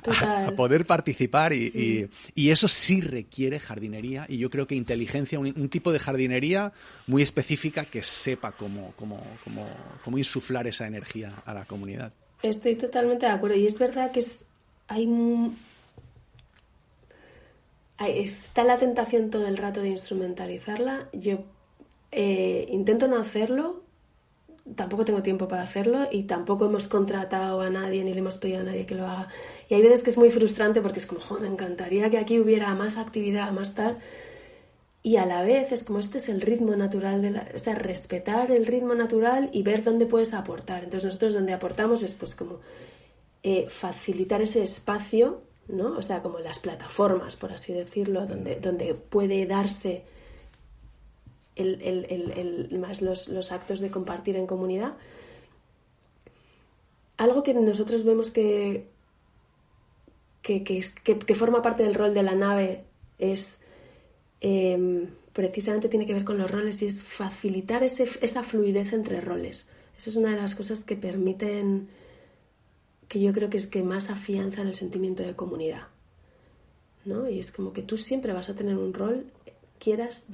B: a poder participar y eso sí requiere jardinería, y yo creo que inteligencia, un tipo de jardinería muy específica que sepa cómo insuflar esa energía a la comunidad.
C: Estoy totalmente de acuerdo, y es verdad que está la tentación todo el rato de instrumentalizarla. Yo intento no hacerlo, tampoco tengo tiempo para hacerlo y tampoco hemos contratado a nadie ni le hemos pedido a nadie que lo haga. Y hay veces que es muy frustrante porque es como, me encantaría que aquí hubiera más actividad, más tal. Y a la vez es como este es el ritmo natural, o sea, respetar el ritmo natural y ver dónde puedes aportar. Entonces nosotros donde aportamos es pues como facilitar ese espacio, ¿no? O sea, como las plataformas, por así decirlo, donde puede darse más los actos de compartir en comunidad. Algo que nosotros vemos que forma parte del rol de la nave es... precisamente tiene que ver con los roles, y es facilitar esa fluidez entre roles. Eso es una de las cosas que permiten, que yo creo que es que más afianzan el sentimiento de comunidad, ¿no? Y es como que tú siempre vas a tener un rol, quieras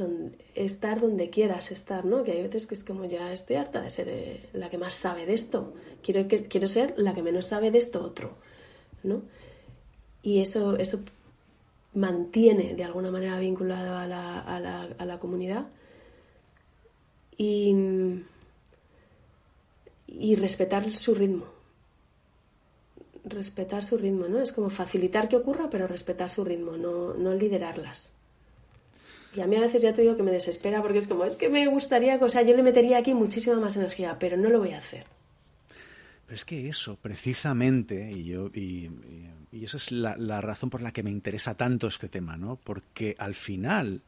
C: estar donde quieras estar, ¿no? Que hay veces que es como, ya estoy harta de ser la que más sabe de esto, quiero ser la que menos sabe de esto otro, ¿no? Y eso mantiene de alguna manera vinculado a la comunidad y respetar su ritmo, ¿no? Es como facilitar que ocurra, pero respetar su ritmo, no liderarlas. Y a mí a veces ya te digo que me desespera porque es como, es que me gustaría, o sea, yo le metería aquí muchísima más energía, pero no lo voy a hacer.
B: Pero es que eso, precisamente, y eso es la razón por la que me interesa tanto este tema, ¿no? Porque al final,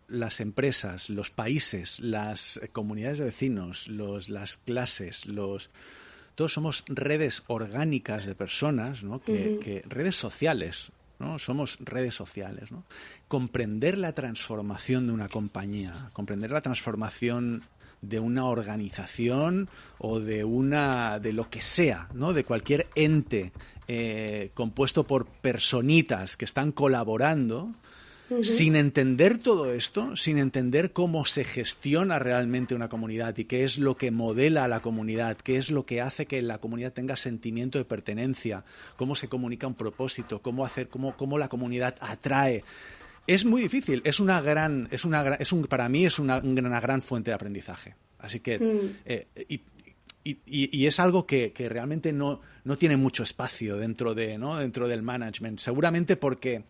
B: las empresas, los países, las comunidades de vecinos, las clases, todos somos redes orgánicas de personas, ¿no? Que redes sociales, ¿no? Somos redes sociales, ¿no? Comprender la transformación de una compañía, comprender la transformación de una organización o de lo que sea, ¿no? De cualquier ente compuesto por personitas que están colaborando, sin entender todo esto, sin entender cómo se gestiona realmente una comunidad y qué es lo que modela a la comunidad, qué es lo que hace que la comunidad tenga sentimiento de pertenencia, cómo se comunica un propósito, cómo la comunidad atrae. Es muy difícil, para mí es una gran fuente de aprendizaje. Así que y es algo que realmente no tiene mucho espacio dentro del management, seguramente porque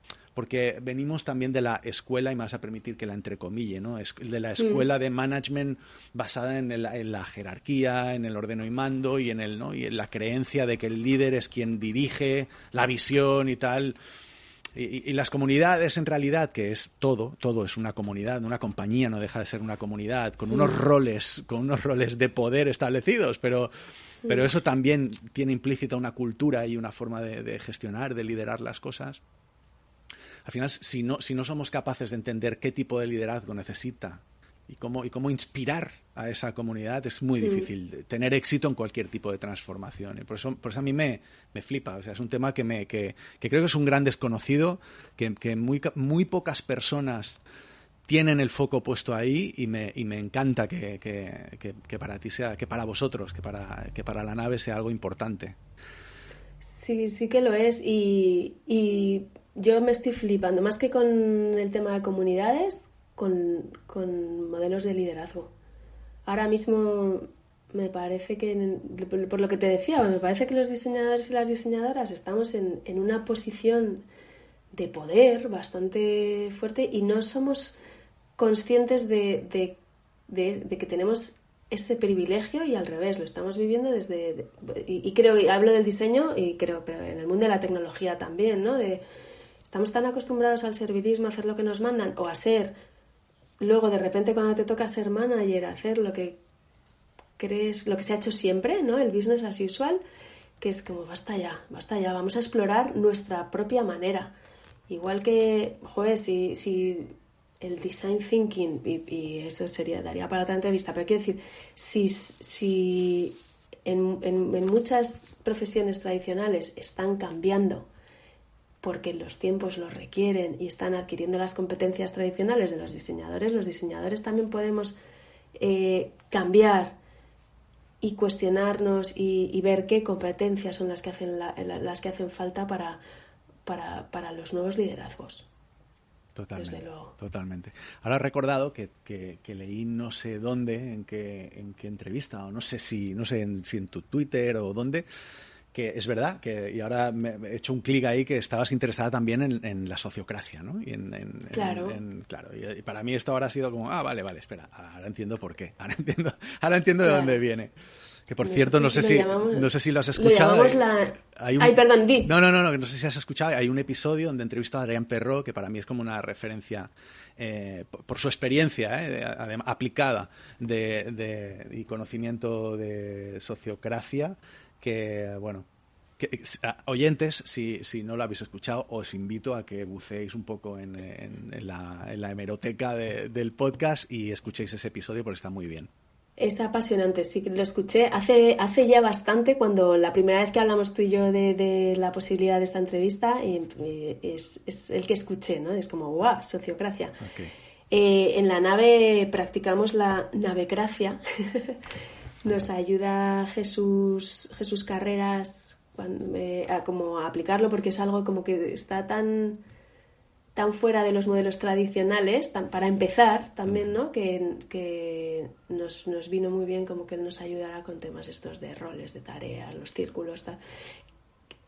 B: venimos también de la escuela, y me vas a permitir que la entrecomille, ¿no? De la escuela de management basada en la jerarquía, en el ordeno y mando y en la creencia de que el líder es quien dirige la visión y tal. Y las comunidades, en realidad, que es todo es una comunidad, una compañía no deja de ser una comunidad, con unos roles de poder establecidos, pero eso también tiene implícita una cultura y una forma de gestionar, de liderar las cosas. Al final, si no somos capaces de entender qué tipo de liderazgo necesita y cómo inspirar a esa comunidad, es muy difícil tener éxito en cualquier tipo de transformación. Y por eso a mí me flipa. O sea, es un tema que creo que es un gran desconocido, que muy pocas personas tienen el foco puesto ahí y me encanta que para ti sea, que para vosotros, que para la nave sea algo importante.
C: Sí, sí que lo es y yo me estoy flipando, más que con el tema de comunidades, con modelos de liderazgo. Ahora mismo me parece que, por lo que te decía, me parece que los diseñadores y las diseñadoras estamos en una posición de poder bastante fuerte y no somos conscientes de que tenemos ese privilegio y al revés, lo estamos viviendo y creo, y hablo del diseño y creo, pero en el mundo de la tecnología también, ¿no? Estamos tan acostumbrados al servilismo, a hacer lo que nos mandan o a ser, luego de repente cuando te toca ser manager, a hacer lo que crees, lo que se ha hecho siempre, ¿no? El business as usual, que es como basta ya, vamos a explorar nuestra propia manera. Igual que, joder, si el design thinking, y eso daría para otra entrevista, pero quiero decir, si en muchas profesiones tradicionales están cambiando porque los tiempos lo requieren y están adquiriendo las competencias tradicionales de los diseñadores también podemos cambiar y cuestionarnos y ver qué competencias son las que hacen falta para los nuevos liderazgos.
B: Totalmente. Ahora he recordado que leí no sé dónde, en qué entrevista, o no sé si en tu Twitter o dónde, que es verdad y ahora me he hecho un clic ahí, que estabas interesada también en la sociocracia, ¿no? Y
C: claro.
B: Claro. Y para mí esto ahora ha sido como, vale, espera, ahora entiendo por qué, ahora entiendo de dónde viene. Que por cierto, no sé si lo has escuchado.
C: Perdón, di.
B: No, que no sé si has escuchado. Hay un episodio donde entrevista a Adrián Perrot, que para mí es como una referencia por su experiencia aplicada y conocimiento de sociocracia, que, bueno, oyentes, si no lo habéis escuchado, os invito a que buceéis un poco en la hemeroteca del podcast y escuchéis ese episodio porque está muy bien.
C: Es apasionante, sí, lo escuché hace ya bastante, cuando la primera vez que hablamos tú y yo de la posibilidad de esta entrevista, y es el que escuché, ¿no? Es como, ¡guau! Sociocracia.
B: Okay.
C: En la nave practicamos la navecracia. Nos ayuda Jesús Carreras como a aplicarlo, porque es algo como que está tan fuera de los modelos tradicionales, para empezar también, ¿no? Que nos vino muy bien como que nos ayudara con temas estos de roles, de tareas, los círculos, tal.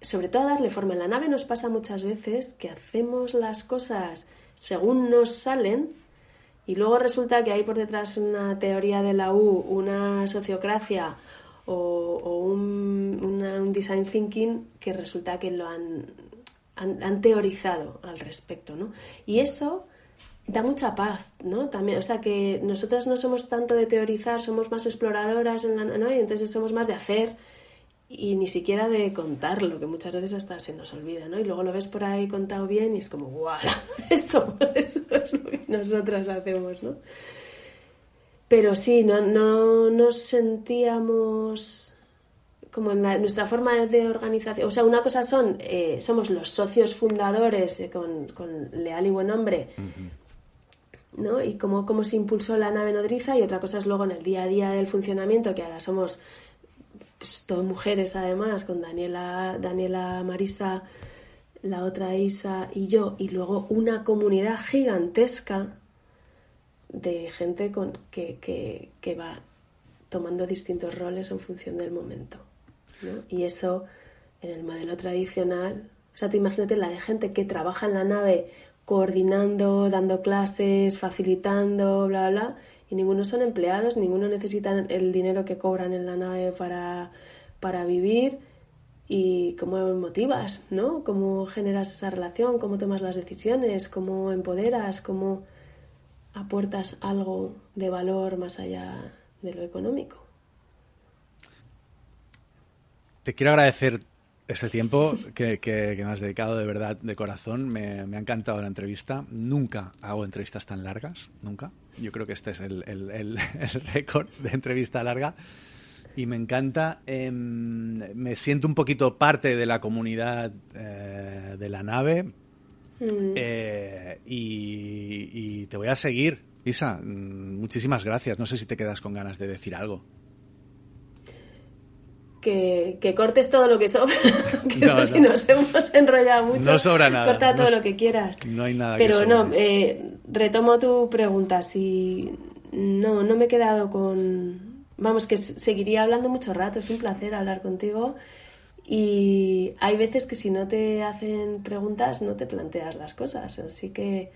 C: Sobre todo a darle forma. En la nave nos pasa muchas veces que hacemos las cosas según nos salen y luego resulta que hay por detrás una teoría de la U, una sociocracia o un design thinking que resulta que lo han teorizado al respecto, ¿no? Y eso da mucha paz, ¿no? También, o sea, que nosotras no somos tanto de teorizar, somos más exploradoras, ¿no? Y entonces somos más de hacer y ni siquiera de contarlo, que muchas veces hasta se nos olvida, ¿no? Y luego lo ves por ahí contado bien y es como, ¡guau! Eso es lo que nosotras hacemos, ¿no? Pero sí, no nos sentíamos como en nuestra forma de organización. O sea, una cosa somos los socios fundadores con leal y buen nombre, ¿no? Y cómo se impulsó la nave nodriza, y otra cosa es luego en el día a día del funcionamiento, que ahora somos pues, todas mujeres además, con Daniela, Marisa, la otra Isa y yo, y luego una comunidad gigantesca de gente que va tomando distintos roles en función del momento, ¿no? Y eso en el modelo tradicional, o sea, tú imagínate la de gente que trabaja en la nave coordinando, dando clases, facilitando, bla, bla, y ninguno son empleados, ninguno necesita el dinero que cobran en la nave para vivir. Y cómo motivas, ¿no? Cómo generas esa relación, cómo tomas las decisiones, cómo empoderas, cómo aportas algo de valor más allá de lo económico.
B: Te quiero agradecer este tiempo que me has dedicado, de verdad, de corazón. Me ha encantado la entrevista. Nunca hago entrevistas tan largas, nunca. Yo creo que este es el récord de entrevista larga. Y me encanta. Me siento un poquito parte de la comunidad de la nave. Y te voy a seguir. Isa, muchísimas gracias. No sé si te quedas con ganas de decir algo.
C: Que cortes todo lo que sobra. Si nos hemos enrollado mucho,
B: no sobra nada.
C: Corta todo lo que quieras.
B: No hay nada.
C: Pero no, retomo tu pregunta. Si no me he quedado con... Vamos, que seguiría hablando mucho rato. Es un placer hablar contigo. Y hay veces que si no te hacen preguntas, no te planteas las cosas. Así que,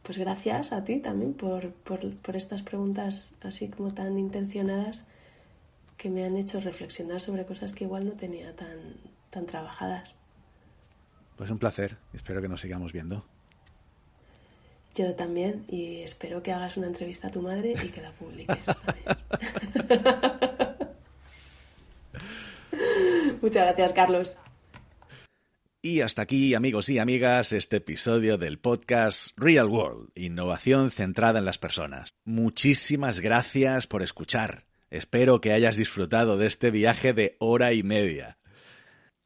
C: pues gracias a ti también por estas preguntas así como tan intencionadas, que me han hecho reflexionar sobre cosas que igual no tenía tan trabajadas.
B: Pues un placer. Espero que nos sigamos viendo.
C: Yo también, y espero que hagas una entrevista a tu madre y que la publiques también. Muchas gracias, Carlos.
B: Y hasta aquí, amigos y amigas, este episodio del podcast Real World, innovación centrada en las personas. Muchísimas gracias por escuchar. Espero que hayas disfrutado de este viaje de 1 hora y media.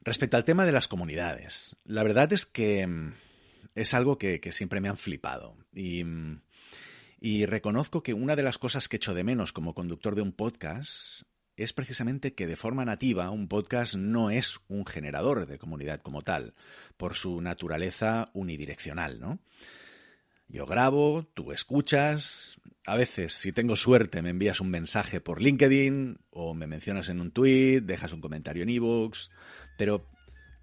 B: Respecto al tema de las comunidades, la verdad es que es algo que siempre me han flipado. Y reconozco que una de las cosas que echo de menos como conductor de un podcast es precisamente que de forma nativa un podcast no es un generador de comunidad como tal, por su naturaleza unidireccional, ¿no? Yo grabo, tú escuchas, a veces, si tengo suerte, me envías un mensaje por LinkedIn o me mencionas en un tweet, dejas un comentario en ebooks, pero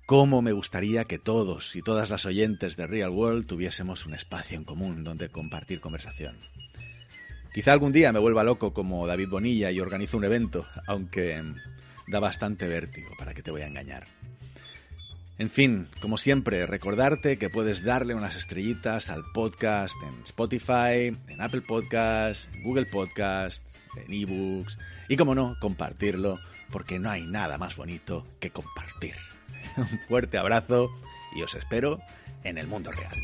B: cómo me gustaría que todos y todas las oyentes de Real World tuviésemos un espacio en común donde compartir conversación. Quizá algún día me vuelva loco como David Bonilla y organizo un evento, aunque da bastante vértigo, para que te voy a engañar. En fin, como siempre, recordarte que puedes darle unas estrellitas al podcast en Spotify, en Apple Podcasts, en Google Podcasts, en ebooks y, como no, compartirlo, porque no hay nada más bonito que compartir. Un fuerte abrazo y os espero en el mundo real.